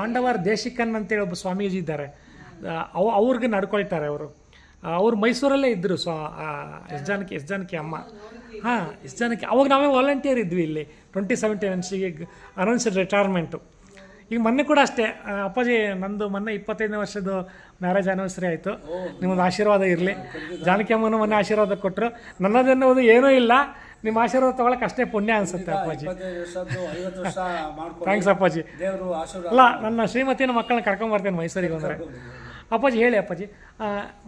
ಆಂಡವರ್ ದೇಶಿಕನ್ ಅಂತೇಳಿ ಒಬ್ಬ ಸ್ವಾಮೀಜಿ ಇದ್ದಾರೆ, ಅವ್ರಿಗೆ ನಡ್ಕೊಳ್ತಾರೆ ಅವರು. ಅವ್ರು ಮೈಸೂರಲ್ಲೇ ಇದ್ದರು ಎಸ್ ಜಾನಕಿ ಅಮ್ಮ. ಹಾಂ, ಎಸ್ ಜಾನಕಿ ಅವಾಗ ನಾವೇ ವಾಲಂಟಿಯರ್ ಇದ್ವಿ ಇಲ್ಲಿ 2017 ಶೀಗೆ ಅನೌನ್ಸ್ಡ್ ರಿಟೈರ್ಮೆಂಟು. ಈಗ ಮೊನ್ನೆ ಕೂಡ ಅಷ್ಟೇ ಅಪ್ಪಾಜಿ, ನಂದು ಮೊನ್ನೆ 25ನೇ ವರ್ಷದ ಮ್ಯಾರೇಜ್ ಆ್ಯನಿವರ್ಸರಿ ಆಯಿತು. ನಿಮ್ಮದು ಆಶೀರ್ವಾದ ಇರಲಿ. ಜಾನಕಿ ಅಮ್ಮನೂ ಮೊನ್ನೆ ಆಶೀರ್ವಾದ ಕೊಟ್ಟರು. ನನ್ನದೆನ್ನುವುದು ಏನೂ ಇಲ್ಲ, ನಿಮ್ಮ ಆಶೀರ್ವಾದ ತೊಗೊಳಕ್ಕೆ ಅಷ್ಟೇ ಪುಣ್ಯ ಅನಿಸುತ್ತೆ ಅಪ್ಪಾಜಿ. ಥ್ಯಾಂಕ್ಸ್ ಅಪ್ಪಾಜಿ. ಅಲ್ಲ, ನನ್ನ ಶ್ರೀಮತಿನ ಮಕ್ಕಳನ್ನ ಕರ್ಕೊಂಬರ್ತೇನೆ ಮೈಸೂರಿಗೆ ಅಂದರೆ. ಅಪ್ಪಾಜಿ ಹೇಳಿ ಅಪ್ಪಾಜಿ,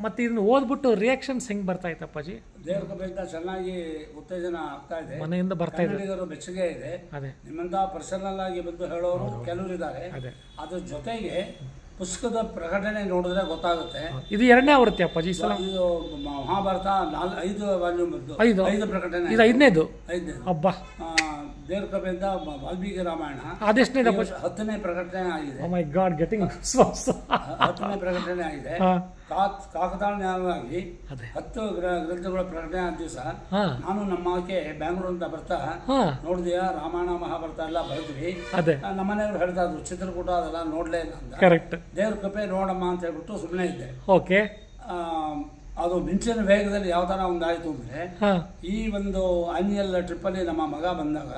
ಮತ್ತು ಇದನ್ನು ಓದ್ಬಿಟ್ಟು ರಿಯಾಕ್ಷನ್ಸ್ ಹೆಂಗೆ ಬರ್ತಾ ಇತ್ತು ಅಪ್ಪಾಜಿ? ದೇವ್ರ ಕೃಪೆಯಿಂದ ಚೆನ್ನಾಗಿ ಉತ್ತೇಜನ ಆಗ್ತಾ ಇದೆ, ಮನೆಯಿಂದ ಬರ್ತಾ ಇದೆ, ಬೆಚ್ಚಗೆ ಇದೆ. ಅದೇ ನಿಮ್ಮಂತ ಪರ್ಸನಲ್ ಆಗಿ ಬಂದು ಹೇಳೋರು ಕೆಲವರು ಇದ್ದಾರೆ. ಅದ್ರ ಜೊತೆಗೆ ಪುಸ್ತಕದ ಪ್ರಕಟಣೆ ನೋಡಿದ್ರೆ ಗೊತ್ತಾಗುತ್ತೆ. ಇದು 2ನೇ ಆವೃತ್ತಿ ಅಪ್ಪಾಜಿ. ಈ ಸಲ ಇದು ಮಹಾಭಾರತ 5 ವಾಲ್ಯೂಮ್ ಬಂದು 5 ಪ್ರಕಟಣೆ, ಇದು 5ನೇದು. ಹಬ್ಬ ದೇವ್ರ ಕೃಪೆಯಿಂದ ವಾಲ್ಮೀಕಿ ರಾಮಾಯಣ ಅದೆಷ್ಟನೇ 10ನೇ ಪ್ರಕಟಣೆ ಆಗಿದೆ. Oh my God, getting 10ನೇ ಪ್ರಕಟಣೆ ಆಗಿದೆ. ಕಾಕತಾಳೀಯವಾಗಿ 10 ಗ್ರಂಥಗಳ ಪ್ರಕಟಣೆ ಆದ ದಿವಸ ನಾನು ನಮ್ಮ ಆಕೆ ಬ್ಯಾಂಗ್ಳೂರಿಂದ ಬರ್ತಾ ನೋಡಿದೆಯಾ ರಾಮಾಯಣ ಮಹಾಭಾರತ ಎಲ್ಲ ಬರೆದ್ವಿ. ನಮ್ಮನೆಯವ್ರು ಹೇಳ್ತಾ ಇದ್ರು ಚಿತ್ರಕೂಟ ಅದೆಲ್ಲ ನೋಡ್ಲೇ ಇಲ್ಲ ಅಂತ. ಕರೆಕ್ಟ್. ದೇವ್ರ ಕೃಪೆ ನೋಡಮ್ಮ ಅಂತ ಹೇಳ್ಬಿಟ್ಟು ಸುಮ್ಮನೆ ಇದ್ದೆ. ಓಕೆ. ಅದು ಮಿಂಚಿನ ವೇಗದಲ್ಲಿ ಯಾವ ಥರ ಒಂದಾಯಿತು ಅಂದರೆ, ಈ ಒಂದು ಆನ್ಯುಯಲ್ ಟ್ರಿಪ್ಪಲ್ಲಿ ನಮ್ಮ ಮಗ ಬಂದಾಗ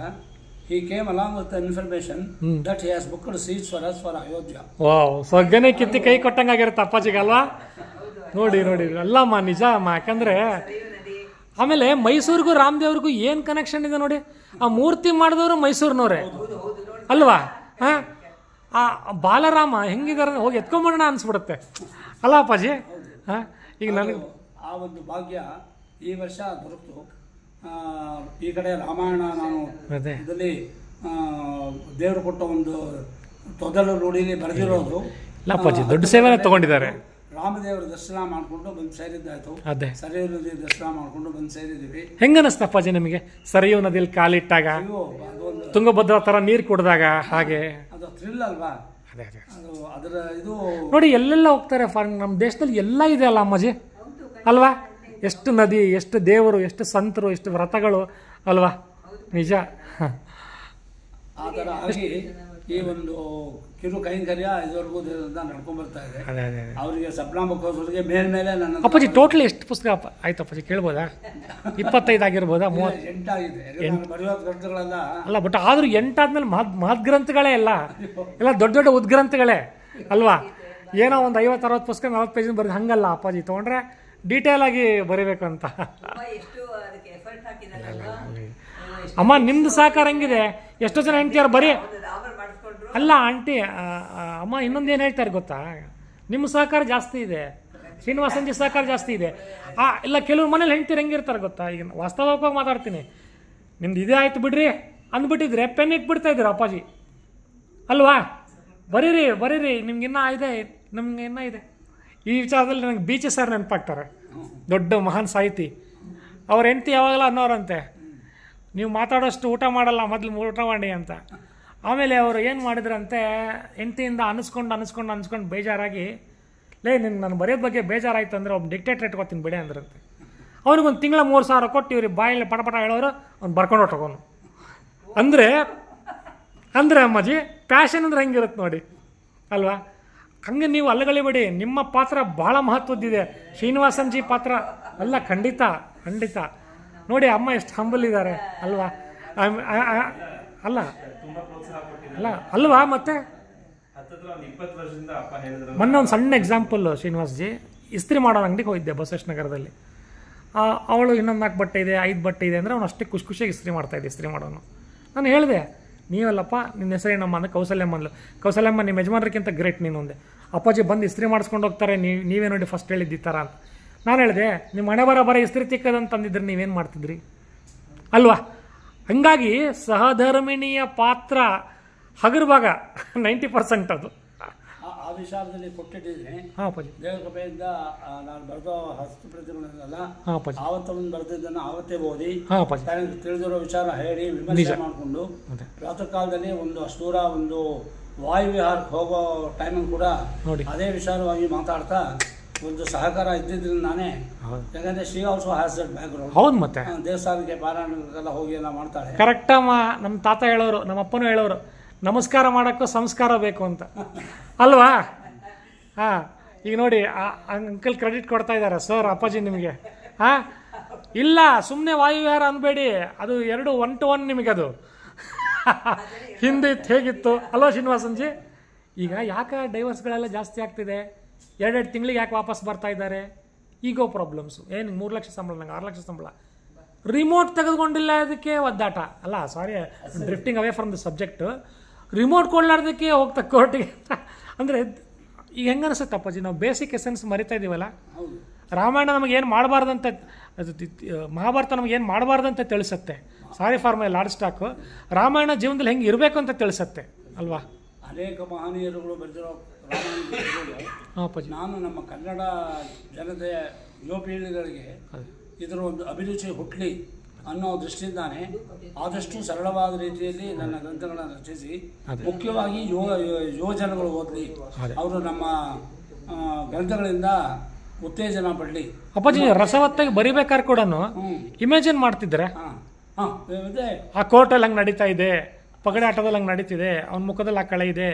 he came along with the information that he has booked seats for us for Ayodhya. Wow, ಸ್ವರ್ಗನೇ ಕಿತ್ತಿ ಕೈ ಕೊಟ್ಟಂಗಾಗಿರುತ್ತೆ ಅಪ್ಪಾಜಿಗೆ ಅಲ್ವಾ? ನೋಡಿ ಅಲ್ಲಮ್ಮ, ನಿಜ ಅಮ್ಮ. ಯಾಕಂದ್ರೆ ಆಮೇಲೆ ಮೈಸೂರಿಗೂ ರಾಮದೇವ್ರಿಗೂ ಏನು ಕನೆಕ್ಷನ್ ಇದೆ ನೋಡಿ. ಆ ಮೂರ್ತಿ ಮಾಡಿದವರು ಮೈಸೂರಿನವ್ರೆ ಅಲ್ವಾ? ಹಾಂ, ಆ ಬಾಲರಾಮ ಹೆಂಗಿದಾರೆ, ಹೋಗಿ ಎತ್ಕೊಂಬೋಣ ಅನ್ಸ್ಬಿಡುತ್ತೆ ಅಲ್ಲ ಅಪ್ಪಾಜಿ? ಹಾಂ, ಈಗ ನನಗೆ ಆ ಒಂದು ಭಾಗ್ಯ ಈ ವರ್ಷ ದೊರಕಿತು. ಈ ಕಡೆ ರಾಮಾಯಣ ನಾನು ಇದರಲ್ಲಿ ದೇವರು ಕೊಟ್ಟ ಒಂದು ತೊದಲು ನುಡಿಲಿ ಬರೆದಿರೋದು. ಅಪ್ಪಾಜಿ ದೊಡ್ಡ ಸೇವೆನೇ ತಗೊಂಡಿದ್ದಾರೆ. ರಾಮದೇವರ ದರ್ಶನ ಮಾಡ್ಕೊಂಡು ಬಂದು ಸೇರಿದ್ದಾಯ್ತು. ಸರಿಯೂ ನದಿ ದರ್ಶನ ಮಾಡ್ಕೊಂಡು ಬಂದು ಸೇರಿದ್ದೀವಿ. ಹೆಂಗನಿಸ್ತ ಅಪ್ಪಾಜಿ ನಿಮಗೆ ಸರಿಯೂ ನದಿಯಲ್ಲಿ ಕಾಲಿಟ್ಟಾಗ, ತುಂಗಭದ್ರಾ ಥರ ನೀರು ಕುಡಿದಾಗ? ಹಾಗೆ ಅದು ಥ್ರಿಲ್ ಅಲ್ವಾ? ಅದರ ಇದು ನೋಡಿ, ಎಲ್ಲೆಲ್ಲ ಹೋಗ್ತಾರೆ ನಮ್ಮ ದೇಶದಲ್ಲಿ ಎಲ್ಲ ಇದೆ ಅಲ್ಲ ಅಮ್ಮಾಜಿ ಅಲ್ವಾ? ಎಷ್ಟು ನದಿ, ಎಷ್ಟು ದೇವರು, ಎಷ್ಟು ಸಂತರು, ಎಷ್ಟು ವ್ರತಗಳು ಅಲ್ವಾ? ನಿಜ. ಆ ಥರ ಆಗಿ ಈ ಒಂದು ಕಿರು ಕೈಂಕರ್ಯ ಇದುವರೆಗೂ ನಡ್ಕೊಂಡ್ ಬರ್ತಾ ಇದೆ. ಅವರಿಗೆ ಸಪ್ನಾಮಕ್ಕೋಸ್ಕರಿಗೆ ಮೇಲ್ಮೇಲೆ ನನ್ನ ಅಪ್ಪಾಜಿ ಟೋಟಲ್ ಎಷ್ಟು ಪುಸ್ತಕ ಆಯ್ತು ಅಪ್ಪಾಜಿ ಕೇಳ್ಬೋದಾ? 25 ಆಗಿರ್ಬೋದಾ? 8 ಆಗಿದೆ. ಬರೆಯೋದು ಗ್ರಂಥಗಳೆಲ್ಲ ಅಲ್ಲ, ಬಟ್ ಆದ್ರೂ 8 ಆದ್ಮೇಲೆ ಮಹತ್ ಗ್ರಂಥಗಳೇ ಎಲ್ಲ ದೊಡ್ಡ ಉದ್ಗ್ರಂಥಗಳೇ ಅಲ್ವಾ? ಏನೋ ಒಂದು 50-60 ಪುಸ್ತಕ 40 ಪೇಜ್ ಬರೆದು ಹಂಗಲ್ಲ ಅಪ್ಪಾಜಿ. ತೊಗೊಂಡ್ರೆ ಡೀಟೇಲ್ ಆಗಿ ಬರೀಬೇಕು ಅಂತ. ಅಮ್ಮ ನಿಮ್ದು ಸಹಕಾರ ಹೆಂಗಿದೆ? ಎಷ್ಟೋ ಜನ ಹೆಂಡ್ತಿಯಾರು ಬರೀ ಅಲ್ಲ ಆಂಟಿ ಅಮ್ಮ, ಇನ್ನೊಂದೇನು ಹೇಳ್ತಾರೆ ಗೊತ್ತಾ? ನಿಮ್ಮ ಸಹಕಾರ ಜಾಸ್ತಿ ಇದೆ, ಶ್ರೀನಿವಾಸಂಜಿ ಸಹಕಾರ ಜಾಸ್ತಿ ಇದೆ. ಇಲ್ಲ ಕೆಲವ್ರು ಮನೇಲಿ ಹೆಂಡ್ತೀರು ಹೆಂಗಿರ್ತಾರೆ ಗೊತ್ತಾ? ಈಗ ವಾಸ್ತವವಾಗಿ ಮಾತಾಡ್ತೀನಿ, ನಿಮ್ದು ಇದೇ ಆಯ್ತು ಬಿಡ್ರಿ ಅಂದ್ಬಿಟ್ಟಿದ್ರೆ ಪೆನ್ ಇಟ್ಬಿಡ್ತಾ ಇದ್ದೀರ ಅಪ್ಪಾಜಿ ಅಲ್ವಾ? ಬರೀರಿ ನಿಮ್ಗಿನ್ನ ಇದೆ, ನಮ್ಗೆ ಇನ್ನೂ ಇದೆ. ಈ ವಿಚಾರದಲ್ಲಿ ನನಗೆ ಬೀಚಿ ಸರ್ ನೆನಪಾಗ್ತಾರೆ, ದೊಡ್ಡ ಮಹಾನ್ ಸಾಹಿತಿ. ಅವ್ರ ಹೆಂಡ್ತಿ ಯಾವಾಗಲ ಅನ್ನೋರಂತೆ, ನೀವು ಮಾತಾಡೋಷ್ಟು ಊಟ ಮಾಡಲ್ಲ, ಮೊದಲು ಊಟ ಮಾಡಿ ಅಂತ. ಆಮೇಲೆ ಅವರು ಏನು ಮಾಡಿದ್ರಂತೆ, ಹೆಂಡ್ತಿಯಿಂದ ಅನಿಸ್ಕೊಂಡು ಬೇಜಾರಾಗಿ, ನಾನು ಬರೆಯೋದ ಬಗ್ಗೆ ಬೇಜಾರಾಯ್ತು ಅಂದರೆ ಒಬ್ಬ ಡಿಕ್ಟೇಟರ್ ಇಟ್ಕೊತೀನಿ ಬಿಡಿ ಅಂದ್ರಂತೆ. ಅವ್ರಿಗೊಂದು ತಿಂಗಳ 3,000 ಕೊಟ್ಟು ಇವ್ರಿಗೆ ಬಾಯಲ್ಲಿ ಪಟ ಹೇಳೋರು ಅವ್ನು ಬರ್ಕೊಂಡು ಹೊಟ್ಟೋಗೋನು. ಅಂದರೆ ಅಮ್ಮಾಜಿ ಪ್ಯಾಷನ್ ಅಂದ್ರೆ ಹೆಂಗಿರುತ್ತೆ ನೋಡಿ ಅಲ್ವಾ? ಹಂಗೆ ನೀವು ಅಲ್ಲಗಳಿಬೇಡಿ, ನಿಮ್ಮ ಪಾತ್ರ ಭಾಳ ಮಹತ್ವದ್ದಿದೆ. ಶ್ರೀನಿವಾಸನ್ಜಿ ಪಾತ್ರ ಅಲ್ಲ, ಖಂಡಿತ ನೋಡಿ ಅಮ್ಮ ಎಷ್ಟು ಹಂಬಲ್ ಇದ್ದಾರೆ ಅಲ್ವಾ? ಅಲ್ವಾ? ಮತ್ತೆ ಮೊನ್ನೆ ಒಂದು ಸಣ್ಣ ಎಕ್ಸಾಂಪಲ್ ಶ್ರೀನಿವಾಸ್ಜಿ, ಇಸ್ತ್ರಿ ಮಾಡೋ ಅಂಗಡಿಗೆ ಹೋಗಿದ್ದೆ ಬಸವೇಶ್ವರ ನಗರದಲ್ಲಿ. ಅವಳು ಇನ್ನೊಂದು 4 ಬಟ್ಟೆ ಇದೆ, 5 ಬಟ್ಟೆ ಇದೆ ಅಂದರೆ ಅವ್ನು ಅಷ್ಟೇ ಖುಷಿಯಾಗಿ ಇಸ್ತ್ರಿ ಮಾಡ್ತಾಯಿದ್ದೆ. ಇಸ್ತ್ರಿ ಮಾಡೋನು ನಾನು ಹೇಳಿದೆ, ನೀವಲ್ಲಪ್ಪ ನಿನ್ನ ಹೆಸರೇನಮ್ಮ ಅಂದರೆ ಕೌಸಲ್ಯಮ್ಮ ನಿಮ್ಮ ಯಜಮಾನರಿಗಿಂತ ಗ್ರೇಟ್ ನೀನು ಒಂದೆ. ಅಪ್ಪಾಜಿ ಬಂದು ಇಸ್ತ್ರಿ ಮಾಡಿಸ್ಕೊಂಡು ಹೋಗ್ತಾರೆ, ನೀವೇ ನೋಡಿ ಫಸ್ಟ್ ಹೇಳಿದ್ದು ಈ ಥರ ಅಂತ. ನಾನು ಹೇಳಿದೆ, ನಿಮ್ಮ ಮನೆ ಬರ ಇಸ್ತ್ರಿ ತಿಕ್ಕದಂತಂದಿದ್ರೆ ನೀವೇನು ಮಾಡ್ತಿದ್ರಿ ಅಲ್ವಾ? ಹಂಗಾಗಿ ಸಹಧರ್ಮಿಣಿಯ ಪಾತ್ರ ಹಗರ ಭಾಗ 90% ಅದು. ಆ ವಿಚಾರದಲ್ಲಿ ಕೊಟ್ಟಿದ್ದೀನಿ. ದೇವರ ಕೃಪೆಯಿಂದ ನಾನು ಬರೆದೋ ಹಸ್ತಪ್ರತಿಗಳನ್ನೆಲ್ಲ ಆವತ್ತೊಂದು ಬರೆದಿದ್ದನ್ನು ಆವತ್ತೇ ಓದಿ ತಿಳಿದಿರೋ ವಿಚಾರ ಹೇಳಿ ವಿಮರ್ಶೆ ಮಾಡಿಕೊಂಡು ಪ್ರಾತಃ ಕಾಲದಲ್ಲಿ ಒಂದು ಅಷ್ಟು ದೂರ ಒಂದು ವಾಯುವಿಹಾರಕ್ಕೆ ಹೋಗೋ ಟೈಮಲ್ಲಿ ಕೂಡ ಅದೇ ವಿಚಾರವಾಗಿ ಮಾತಾಡ್ತಾ ಒಂದು ಸಹಕಾರ ಇದ್ದಿದ್ರಿಂದ ನಾನೇ, ಯಾಕಂದ್ರೆ she also has that background. ಹೌದು, ಮತ್ತೆ ದೇವಸ್ಥಾನಕ್ಕೆ ಪಾರಾಯಣಕ್ಕೆಲ್ಲ ಹೋಗಿ ಎಲ್ಲ ಮಾಡ್ತಾಳೆ. ಕರೆಕ್ಟಮ್ಮ. ನಮ್ಮ ತಾತ ಹೇಳೋರು, ನಮ್ಮ ಅಪ್ಪನೂ ಹೇಳೋರು, ನಮಸ್ಕಾರ ಮಾಡೋಕ್ಕೂ ಸಂಸ್ಕಾರ ಬೇಕು ಅಂತ ಅಲ್ವಾ? ಹಾಂ, ಈಗ ನೋಡಿ ಅಂಕಲ್ ಕ್ರೆಡಿಟ್ ಕೊಡ್ತಾ ಇದ್ದಾರೆ, ಸರ್ ಅಪ್ಪಾಜಿ ನಿಮಗೆ. ಹಾಂ, ಇಲ್ಲ ಸುಮ್ಮನೆ ವಾಯುವಿಹಾರ ಅನ್ಬೇಡಿ, ಅದು 2 1 to 1 ನಿಮಗದು ಹಿಂದೆ ಹೇಗಿತ್ತು ಅಲ್ವಾ ಶ್ರೀನಿವಾಸನ್ಜಿ? ಈಗ ಯಾಕೆ ಡೈವರ್ಸ್ಗಳೆಲ್ಲ ಜಾಸ್ತಿ ಆಗ್ತಿದೆ? 2 ತಿಂಗಳಿಗೆ ಯಾಕೆ ವಾಪಸ್ ಬರ್ತಾ ಇದ್ದಾರೆ? ಈಗೋ ಪ್ರಾಬ್ಲಮ್ಸು. ಏನು 3 ಲಕ್ಷ ಸಂಬಳ, ನಂಗೆ 6 ಲಕ್ಷ ಸಂಬಳ, ರಿಮೋಟ್ ತೆಗೆದುಕೊಂಡಿಲ್ಲ ಅದಕ್ಕೆ ಒದ್ದಾಟ. ಅಲ್ಲ sorry, drifting away from the subject. Remote ಕೊಡ್ಲಾರ್ದಕ್ಕೆ ಹೋಗ್ತಾ ಕೋರ್ಟಿಗೆ ಅಂದರೆ ಈಗ ಹೆಂಗೆ ಅನಿಸುತ್ತೆ ಅಪ್ಪಾಜಿ, ನಾವು ಬೇಸಿಕ್ ಎಸೆನ್ಸ್ ಮರಿತಾ ಇದ್ದೀವಲ್ಲ. ರಾಮಾಯಣ ನಮಗೇನು ಮಾಡಬಾರ್ದಂತ, ಮಹಾಭಾರತ ನಮಗೇನು ಮಾಡಬಾರ್ದಂತ ತಿಳಿಸುತ್ತೆ. ಸಾರಿ ಫಾರ್ ಮೈ ಲಾರ್ಡ್ ಸ್ಟಾಕು. ರಾಮಾಯಣ ಜೀವನದಲ್ಲಿ ಹೆಂಗೆ ಇರಬೇಕು ಅಂತ ತಿಳಿಸುತ್ತೆ ಅಲ್ವಾ? ಅನೇಕ ಮಹನೀಯರುಗಳು ಬರೆದಿರೋ ರಾಮಾಯಣ ನಾನು ನಮ್ಮ ಕನ್ನಡ ಜನತೆಯ ಯುವ ಪೀಳಿಗೆಗಳಿಗೆ ಇದರ ಒಂದು ಅಭಿರುಚಿ ಹುಟ್ಟಲಿ ಅನ್ನೋ ದೃಷ್ಟಿಯಿಂದಾನೆ ಆದಷ್ಟು ಸರಳವಾದ ರೀತಿಯಲ್ಲಿ ನನ್ನ ಗ್ರಂಥಗಳನ್ನು ರಚಿಸಿ, ಮುಖ್ಯವಾಗಿ ಯುವಜನಗಳು ಓದಲಿ, ಅವರು ನಮ್ಮ ಗ್ರಂಥಗಳಿಂದ ಉತ್ತೇಜನ ಪಡಲಿ. ಅಪ್ಪಾಜಿ ರಸವತ್ತಾಗಿ ಬರಿಬೇಕಾದ್ರೆ ಕೂಡ ಇಮ್ಯಾಜಿನ್ ಮಾಡ್ತಿದ್ರೆ ಆ ಕೋರ್ಟಲ್ಲಿ ಹಂಗೆ ನಡೀತಾ ಇದೆ, ಪಗಡೆ ಆಟದಲ್ಲಿ ಹಂಗೆ ನಡೀತಿದೆ, ಅವನ ಮುಖದಲ್ಲಿ ಆ ಕಳೆ ಇದೆ,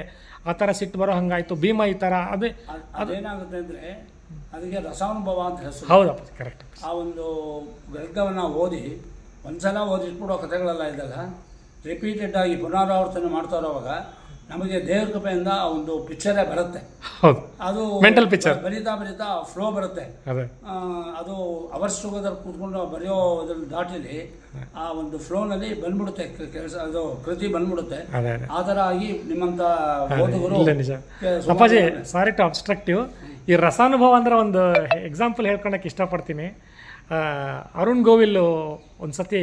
ಆ ಥರ ಸಿಟ್ಟು ಬರೋ ಹಂಗಾಯ್ತು, ಭೀಮ ಈ ಥರ. ಅದೇನಾಗುತ್ತೆ ಅಂದರೆ ಅದಕ್ಕೆ ರಸಾನುಭವ ಅಂತ ಹೆಸರು. ಹೌದಪ್ಪ, ಕರೆಕ್ಟ್. ಆ ಒಂದು ಗ್ರಂಥವನ್ನು ಓದಿ ಒಂದ್ಸಲ ಓದಿಟ್ಬಿಡೋ ಕಥೆಗಳೆಲ್ಲ ಇದ್ದಾಗ ರಿಪೀಟೆಡ್ ಆಗಿ ಪುನರಾವರ್ತನೆ ಮಾಡ್ತಾ ಇರೋವಾಗ ನಮಗೆ ದೇವ್ರ ಕೃಪೆಯಿಂದ ಒಂದು ಪಿಕ್ಚರೇ ಬರುತ್ತೆ. ಅದು ಮೆಂಟಲ್ ಪಿಕ್ಚರ್ ಬರೀತಾ ಬರೀತಾ ಫ್ಲೋ ಬರುತ್ತೆ. ಅದು ಅವರ್ಸ್ ಟುಗೆದರ್ ಕೂತ್ಕೊಂಡು ಬರೆಯೋ ಇದ್ರಲ್ಲಿ ದಾಟಿಲಿ ಆ ಒಂದು ಫ್ಲೋನಲ್ಲಿ ಬಂದ್ಬಿಡುತ್ತೆ ಕೆಲಸ, ಅದು ಕೃತಿ ಬಂದ್ಬಿಡುತ್ತೆ. ಆ ಥರ ಆಗಿ ನಿಮ್ಮಂಥ ಓದುಗರು. ಅಪ್ಪಾಜಿ ಸಾರಿ ಟು ಅಬ್ಸ್ಟ್ರಕ್ಟಿವ್, ಈ ರಸಾನುಭವ ಅಂದ್ರೆ ಒಂದು ಎಕ್ಸಾಂಪಲ್ ಹೇಳ್ಕೊಳಕ್ಕೆ ಇಷ್ಟಪಡ್ತೀನಿ. ಅರುಣ್ ಗೋವಿಲ್ ಒಂದು ಸತಿ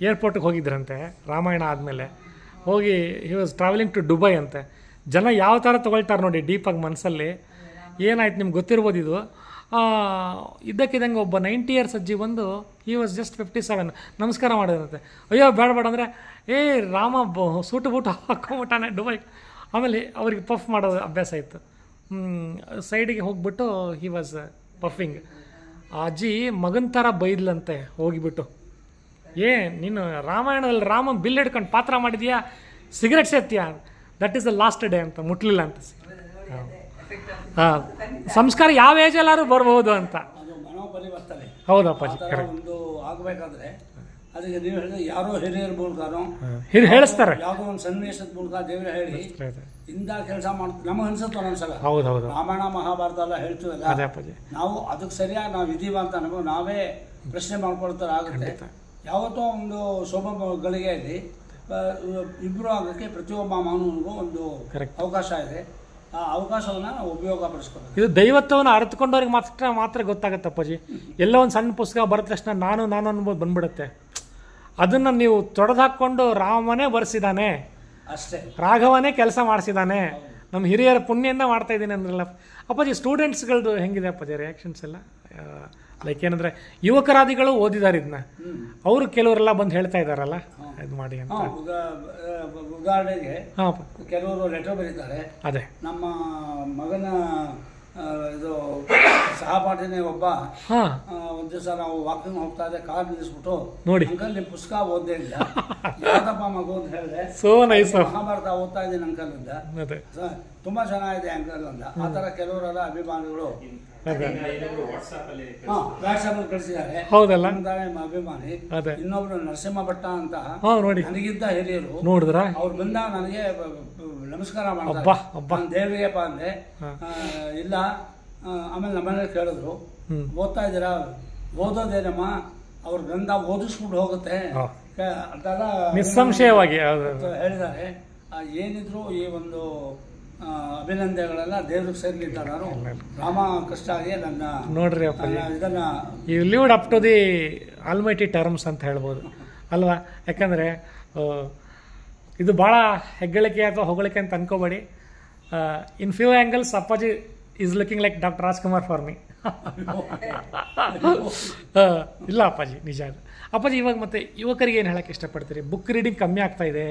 ಏರ್ಪೋರ್ಟಿಗೆ ಹೋಗಿದ್ರಂತೆ ರಾಮಾಯಣ ಆದಮೇಲೆ. ಹೋಗಿ he was travelling to Dubai ಅಂತೆ. ಜನ ಯಾವ ಥರ ತೊಗೊಳ್ತಾರೆ ನೋಡಿ ಡೀಪಾಗಿ ಮನಸ್ಸಲ್ಲಿ. ಏನಾಯ್ತು ನಿಮ್ಗೆ ಗೊತ್ತಿರ್ಬೋದು ಇದು. ಇದ್ದಕ್ಕಿದ್ದಂಗೆ ಒಬ್ಬ 90 years ಅಜ್ಜಿ ಬಂದು, ಹಿ ವಾಸ್ ಜಸ್ಟ್ 57, ನಮಸ್ಕಾರ ಮಾಡಿದ್ರಂತೆ. ಅಯ್ಯೋ ಬೇಡ ಬೇಡ ಅಂದರೆ, ರಾಮ ಸೂಟು ಬೂಟು ಹಾಕೊಂಬಿಟ್ಟಾನೆ ದುಬೈ. ಆಮೇಲೆ ಅವ್ರಿಗೆ ಪಫ್ ಮಾಡೋದು ಅಭ್ಯಾಸ ಇತ್ತು. ಸೈಡಿಗೆ ಹೋಗ್ಬಿಟ್ಟು ಹಿ ವಾಸ್ ಪಫಿಂಗ್. ಆ ಅಜ್ಜಿ ಮಗನ ಥರ ಬೈದ್ಲಂತೆ ಹೋಗಿಬಿಟ್ಟು, ನೀನು ರಾಮಾಯಣದಲ್ಲಿ ರಾಮ ಬಿಲ್ ಹಿಡ್ಕೊಂಡು ಪಾತ್ರ ಮಾಡಿದ್ಯಾ, ಸಿಗರೆಟ್ ಸೇರ್ತೀಯಾ, that is the last day ಅಂತ, ಮುಟ್ಲಿಲ್ಲ ಅಂತ. ಸಂಸ್ಕಾರ ಯಾವ ಏಜಲ್ಲಾದ್ರೂ ಬರ್ಬೋದು ಅಂತ. ಮನೋಪರಿವರ್ತನೆ ಹೌದಪ್ಪಾಜಿ, ಒಂದು ಆಗಬೇಕಾದ್ರೆ ಅದಕ್ಕೆ ನೀವು ಹೇಳಿದ್ರೆ ಯಾರೋ ಹಿರಿಯರ ಮೂಲಕನೋ ಹೇಳಿಸ್ತಾರೆ, ಯಾವುದೋ ಒಂದು ಸನ್ನಿವೇಶದ ಮೂಲಕ ದೇವ್ರ ಹೇಳಿ ಇಂಥ ಕೆಲಸ ಮಾಡ್ತೀವಿ ನಮಗೆ ಅನ್ಸುತ್ತೆ ಒಂದೊಂದ್ಸಲ. ಹೌದೌದು, ರಾಮಾಯಣ ಮಹಾಭಾರತ ಎಲ್ಲ ಹೇಳ್ತೀವಲ್ಲ, ನಾವು ಅದಕ್ಕೆ ಸರಿಯಾಗಿ ನಾವು ಇದೀವ ಅಂತ ನಮಗೆ ನಾವೇ ಪ್ರಶ್ನೆ ಮಾಡ್ಕೊಳ್ತಾರೆ ಆಗುತ್ತೆ. ಯಾವತ್ತೋ ಒಂದು ಶೋಭಗಳಿಗೆ ಇಬ್ಬರು ಆಗೋಕ್ಕೆ ಪ್ರತಿಯೊಬ್ಬ ಮಾನವನಿಗೂ ಒಂದು ಅವಕಾಶ ಇದೆ. ಆ ಅವಕಾಶವನ್ನು ನಾವು ಉಪಯೋಗ ಪಡಿಸ್ಕೊಬೇಕು. ಇದು ದೈವತ್ವವನ್ನು ಅರ್ಥಕೊಂಡವ್ರಿಗೆ ಮಾತ್ರ ಗೊತ್ತಾಗುತ್ತೆ ಅಪ್ಪಾಜಿ. ಎಲ್ಲೋ ಒಂದು ಸಣ್ಣ ಪುಸ್ತಕ ಬರೆದ ತಕ್ಷಣ ನಾನು ಅನ್ಬೋದು ಬಂದ್ಬಿಡುತ್ತೆ. ಅದನ್ನು ನೀವು ತೊಡೆದು ಹಾಕ್ಕೊಂಡು ರಾಮನೇ ಬರೆಸಿದ್ದಾನೆ, ಅಷ್ಟೇ, ರಾಘವನೇ ಕೆಲಸ ಮಾಡಿಸಿದ್ದಾನೆ, ನಮ್ಮ ಹಿರಿಯರ ಪುಣ್ಯದಿಂದ ಮಾಡ್ತಾ ಇದ್ದೀನಿ ಅಂದ್ರಲ್ಲ ಅಪ್ಪಾಜಿ. ಸ್ಟೂಡೆಂಟ್ಸ್ಗಳದ್ದು ಹೆಂಗಿದೆ ಅಪ್ಪಾಜಿ ರಿಯಾಕ್ಷನ್ಸ್ ಎಲ್ಲ? ಲೈಕ್ ಏನಂದರೆ ಯುವಕರಾದಿಗಳು ಓದಿದ್ದಾರೆ ಇದನ್ನ, ಅವರು ಕೆಲವರೆಲ್ಲ ಬಂದು ಹೇಳ್ತಾ ಇದ್ದಾರಲ್ಲ ಇದು ಮಾಡಿ ಅಂತ. ಉದಾಹರಣೆಗೆ ಕೆಲವರು ಲೆಟರ್ ಬರೀತಾರೆ. ಅದೇ ನಮ್ಮ ಮಗನ ಇದು ಸಹಪಾಠಿನೇ ಒಬ್ಬ ಒಂದು ದಿವಸ ನಾವು ವಾಕಿಂಗ್ ಹೋಗ್ತಾ ಇದ್ದೆ, ಕಾರ್ ನಿಲ್ಲಿಸ್ಬಿಟ್ಟು ನೋಡಿ ಅಂಕಲ್ ನಿಮ್ಮ ಪುಸ್ತಕ ಓದ್ದೇ ಇಲ್ಲ, ಯಾಕಪ್ಪ ಮಗು ಅಂತ ಹೇಳಿದೆ. ಸೋ ನೈಸ್, ಮಹಾಭಾರತ ಓದ್ತಾ ಇದ್ದೀನಿ ಅಂಕಲ್ ಅಂದ. ತುಂಬಾ ಚೆನ್ನಾಗಿದೆ ಅಂಕಲ್ ಅಂದ. ಆ ತರ ಕೆಲವರೆಲ್ಲ ಅಭಿಮಾನಿಗಳು ವಾಟ್ಸ್ಆಪ್ ಕಳಿಸಿದ್ದಾರೆ. ಹೌದಲ್ಲ, ಅಭಿಮಾನಿ ಇನ್ನೊಬ್ರು ನರಸಿಂಹ ಭಟ್ಟ ಅಂತ ನನಗಿದ್ದ ಹಿರಿಯರು ನೋಡಿದ್ರ, ಅವ್ರು ಬಂದ ನನಗೆ ನಮಸ್ಕಾರ ಮಾಡ್ತಾರೆ. ದೇವರಿಗೆಪ್ಪ ಅಂದೆ, ಇಲ್ಲ. ಆಮೇಲೆ ನಮ್ಮನೆ ಕೇಳಿದ್ರು, ಓದ್ತಾ ಇದ್ದೀರಾ? ಓದೋದೇನಮ್ಮ, ಅವ್ರ ಗ್ರಂಥ ಓದಿಸ್ಬಿಟ್ಟು ಹೋಗುತ್ತೆ ಅಂತೆಲ್ಲ ನಿಸ್ಸಂಶಯವಾಗಿ ಹೇಳಿದ್ದಾರೆ. ಏನಿದ್ರು ಈ ಒಂದು ಅಭಿನಂದನೆಗಳೆಲ್ಲ ದೇವ್ರಿಗೆ ಸೇರ್ಲಿಲ್ಲ. ನಾನು ರಾಮ ಕೃಷ್ಣ ಆಗಿ ನನ್ನ ನೋಡ್ರಿ ಇದನ್ನ you lived up to the almighty terms ಅಂತ ಹೇಳ್ಬೋದು ಅಲ್ವಾ? ಯಾಕಂದರೆ ಇದು ಭಾಳ ಹೆಗ್ಗಳಿಕೆ ಅಥವಾ ಹೊಗಳಿಕೆ ಅಂತ ಅನ್ಕೋಬೇಡಿ. ಇನ್ ಫ್ಯೂ ಆ್ಯಂಗಲ್ಸ್ ಅಪ್ಪಾಜಿ is looking like doctor Rajkumar for me. ಇಲ್ಲ ಅಪ್ಪಾಜಿ, ನಿಜ ಅದು. ಅಪ್ಪಾಜಿ ಇವಾಗ ಮತ್ತೆ ಯುವಕರಿಗೆ ಏನು ಹೇಳೋಕ್ಕೆ ಇಷ್ಟಪಡ್ತೀರಿ? ಬುಕ್ ರೀಡಿಂಗ್ ಕಮ್ಮಿ ಆಗ್ತಾ ಇದೆ,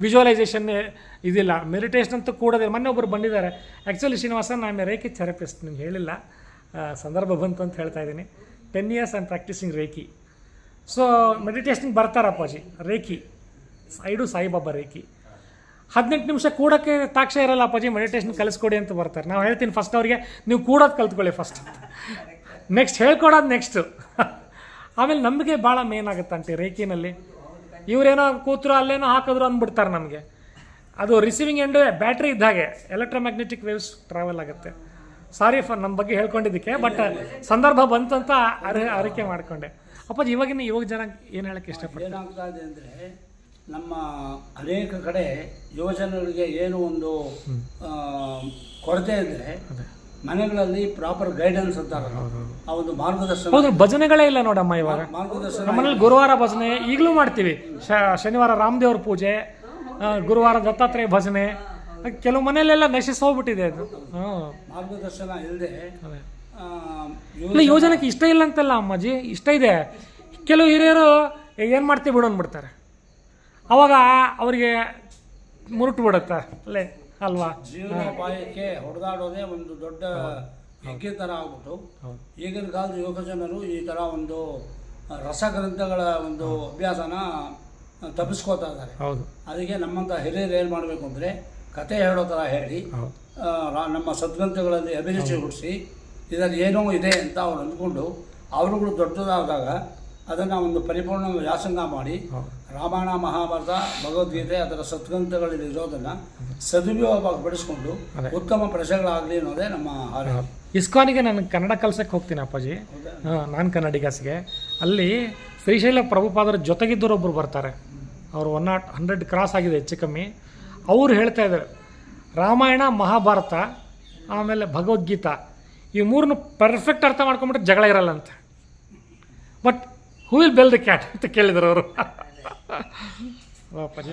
ವಿಜುವಲೈಸೇಷನ್ ಇದಿಲ್ಲ, ಮೆಡಿಟೇಷನ್ ಅಂತೂ ಕೂಡೋದಿಲ್ಲ. ಮೊನ್ನೆ ಒಬ್ಬರು ಬಂದಿದ್ದಾರೆ, ಆ್ಯಕ್ಚುಲಿ ಶ್ರೀನಿವಾಸನ್ ನಾನು ರೇಖಿ ಥೆರಪಿಸ್ಟ್, ನಿಮ್ಗೆ ಹೇಳಿಲ್ಲ, ಸಂದರ್ಭ ಬಂತು ಅಂತ ಹೇಳ್ತಾ ಇದ್ದೀನಿ. 10 years I am practising reiki. So ಮೆಡಿಟೇಷನ್ಗೆ ಬರ್ತಾರೆ ಅಪ್ಪಾಜಿ, ರೇಖಿ ಐಡು ಸಾಯಿಬಾಬಾ ರೇಖಿ. 18 ನಿಮಿಷ ಕೂಡೋಕ್ಕೆ ತಾಕ್ಷ ಇರಲ್ಲ ಅಪ್ಪಾಜಿ, ಮೆಡಿಟೇಷನ್ ಕಲಿಸ್ಕೊಡಿ ಅಂತ ಬರ್ತಾರೆ. ನಾವು ಹೇಳ್ತೀನಿ ಫಸ್ಟ್ ಅವ್ರಿಗೆ, ನೀವು ಕೂಡೋದು ಕಲ್ತ್ಕೊಳ್ಳಿ ಫಸ್ಟ್, ನೆಕ್ಸ್ಟ್ ಹೇಳ್ಕೊಡೋದು ನೆಕ್ಸ್ಟು. ಆಮೇಲೆ ನಮಗೆ ಭಾಳ ಮೇನ್ ಆಗುತ್ತಂತೆ ರೇಖಿನಲ್ಲಿ. ಇವರೇನೋ ಕೂತರು ಅಲ್ಲೇನೋ ಹಾಕಿದ್ರು ಅಂದ್ಬಿಡ್ತಾರೆ ನಮಗೆ. ಅದು ರಿಸೀವಿಂಗ್ ಎಂಡ್ ಬ್ಯಾಟ್ರಿ ಇದ್ದ ಹಾಗೆ ಎಲೆಕ್ಟ್ರೋಮ್ಯಾಗ್ನೆಟಿಕ್ ವೇವ್ಸ್ ಟ್ರಾವೆಲ್ ಆಗುತ್ತೆ. ಸಾರಿ ಫಾರ್ ನಮ್ಮ ಬಗ್ಗೆ ಹೇಳ್ಕೊಂಡಿದ್ದಕ್ಕೆ, ಬಟ್ ಸಂದರ್ಭ ಬಂತು ಅಂತ ಅರಿಕೆ ಮಾಡಿಕೊಂಡೆ. ಅಪ್ಪಾಜಿ ಇವಾಗಿನ ಯುವಕ ಜನ ಏನು ಹೇಳಕ್ಕೆ ಇಷ್ಟಪಡ್ತಾರೆ? ಏನಾಗ್ತಾ ಇದೆ ಅಂದರೆ, ನಮ್ಮ ಅನೇಕ ಕಡೆ ಯುವಜನರಿಗೆ ಏನು ಒಂದು ಕೊರತೆ ಅಂದರೆ, ಮನೆಗಳಲ್ಲಿ ಪ್ರಾಪರ್ ಗೈಡೆನ್ಸ್ ಅಂತಾರೆ, ಆ ಒಂದು ಮಾರ್ಗದರ್ಶನ. ಹೌದು, ಭಜನೆಗಳೇ ಇಲ್ಲ ನೋಡಮ್ಮ ಇವಾಗ. ಮಾರ್ಗದರ್ಶನ ನಮ್ಮನೇಲಿ ಗುರುವಾರ ಭಜನೆ ಈಗಲೂ ಮಾಡ್ತೀವಿ. ಶನಿವಾರ ರಾಮದೇವ್ರ ಪೂಜೆ, ಗುರುವಾರ ದತ್ತಾತ್ರೇಯ ಭಜನೆ. ಕೆಲವು ಮನೆಯಲ್ಲೆಲ್ಲ ನಶಿಸಿ ಹೋಗ್ಬಿಟ್ಟಿದೆ ಅದು. ಮಾರ್ಗದರ್ಶನ ಇಲ್ಲದೆ ಇಲ್ಲ, ಯೋಜನೆಗೆ ಇಷ್ಟ ಇಲ್ಲ ಅಂತಲ್ಲ ಅಮ್ಮಾಜಿ, ಇಷ್ಟ ಇದೆ. ಕೆಲವು ಹಿರಿಯರು ಏನು ಮಾಡ್ತೀವಿ ಬಿಡು ಅಂದ್ಬಿಡ್ತಾರೆ, ಅವಾಗ ಅವರಿಗೆ ಮುರುಟು ಬಿಡುತ್ತೆ ಅಲ್ಲೇ ಅಲ್ವಾ. ಜೀವನೋಪಾಯಕ್ಕೆ ಹೊಡೆದಾಡೋದೇ ಒಂದು ದೊಡ್ಡ ಹೆಗ್ಗೆ ಥರ ಆಗ್ಬಿಟ್ಟು ಈಗಿನ ಕಾಲದ ಯುವಕ ಜನರು ಈ ಥರ ಒಂದು ರಸಗ್ರಂಥಗಳ ಒಂದು ಅಭ್ಯಾಸನ ತಪ್ಪಿಸ್ಕೋತಾ ಇದ್ದಾರೆ. ಹೌದು, ಅದಕ್ಕೆ ನಮ್ಮಂಥ ಹಿರಿಯರು ಏನು ಮಾಡಬೇಕು ಅಂದರೆ, ಕತೆ ಹೇಳೋ ಥರ ಹೇಳಿ ನಮ್ಮ ಸದ್ಗ್ರಂಥಗಳಲ್ಲಿ ಅಭಿರುಚಿ ಹುಟ್ಟಿಸಿ ಇದರಲ್ಲಿ ಏನೋ ಇದೆ ಅಂತ ಅವ್ರು ಅಂದ್ಕೊಂಡು ಅವರುಗಳು ದೊಡ್ಡದಾದಾಗ ಅದನ್ನು ಒಂದು ಪರಿಪೂರ್ಣ ವ್ಯಾಸಂಗ ಮಾಡಿ ರಾಮಾಯಣ, ಮಹಾಭಾರತ, ಭಗವದ್ಗೀತೆ ಅದರ ಸದ್ಗ್ರಂಥಗಳಲ್ಲಿ ಇರೋದನ್ನು ಸದುಪಯೋಗವಾಗಿ ಪಡಿಸ್ಕೊಂಡು ಉತ್ತಮ ಪ್ರಜೆಗಳಾಗಲಿ ಅನ್ನೋದೇ ನಮ್ಮ ಹಾರೈಕೆ. ಇಸ್ಕಾನಿಗೆ ನಾನು ಕನ್ನಡ ಕಲ್ಸಕ್ಕೆ ಹೋಗ್ತೀನಿ ಅಪ್ಪಾಜಿ, ನಾನು ಕನ್ನಡಿಗಾಸಿಗೆ. ಅಲ್ಲಿ ಶ್ರೀಶೈಲ ಪ್ರಭುಪಾದರ ಜೊತೆಗಿದ್ದರೊಬ್ಬರು ಬರ್ತಾರೆ, ಅವರು 100 ಕ್ರಾಸ್ ಆಗಿದೆ ಹೆಚ್ಚು ಕಮ್ಮಿ. ಅವರು ಹೇಳ್ತಾ ಇದ್ದಾರೆ, ರಾಮಾಯಣ, ಮಹಾಭಾರತ ಆಮೇಲೆ ಭಗವದ್ಗೀತಾ ಈ ಮೂರನ್ನು ಪರ್ಫೆಕ್ಟ್ ಅರ್ಥ ಮಾಡ್ಕೊಂಬಿಟ್ರೆ ಜಗಳ ಇರಲ್ಲ ಅಂತ. But who will bell the cat ಅಂತ ಕೇಳಿದರು ಅವರು. ಅಪ್ಪಾಜಿ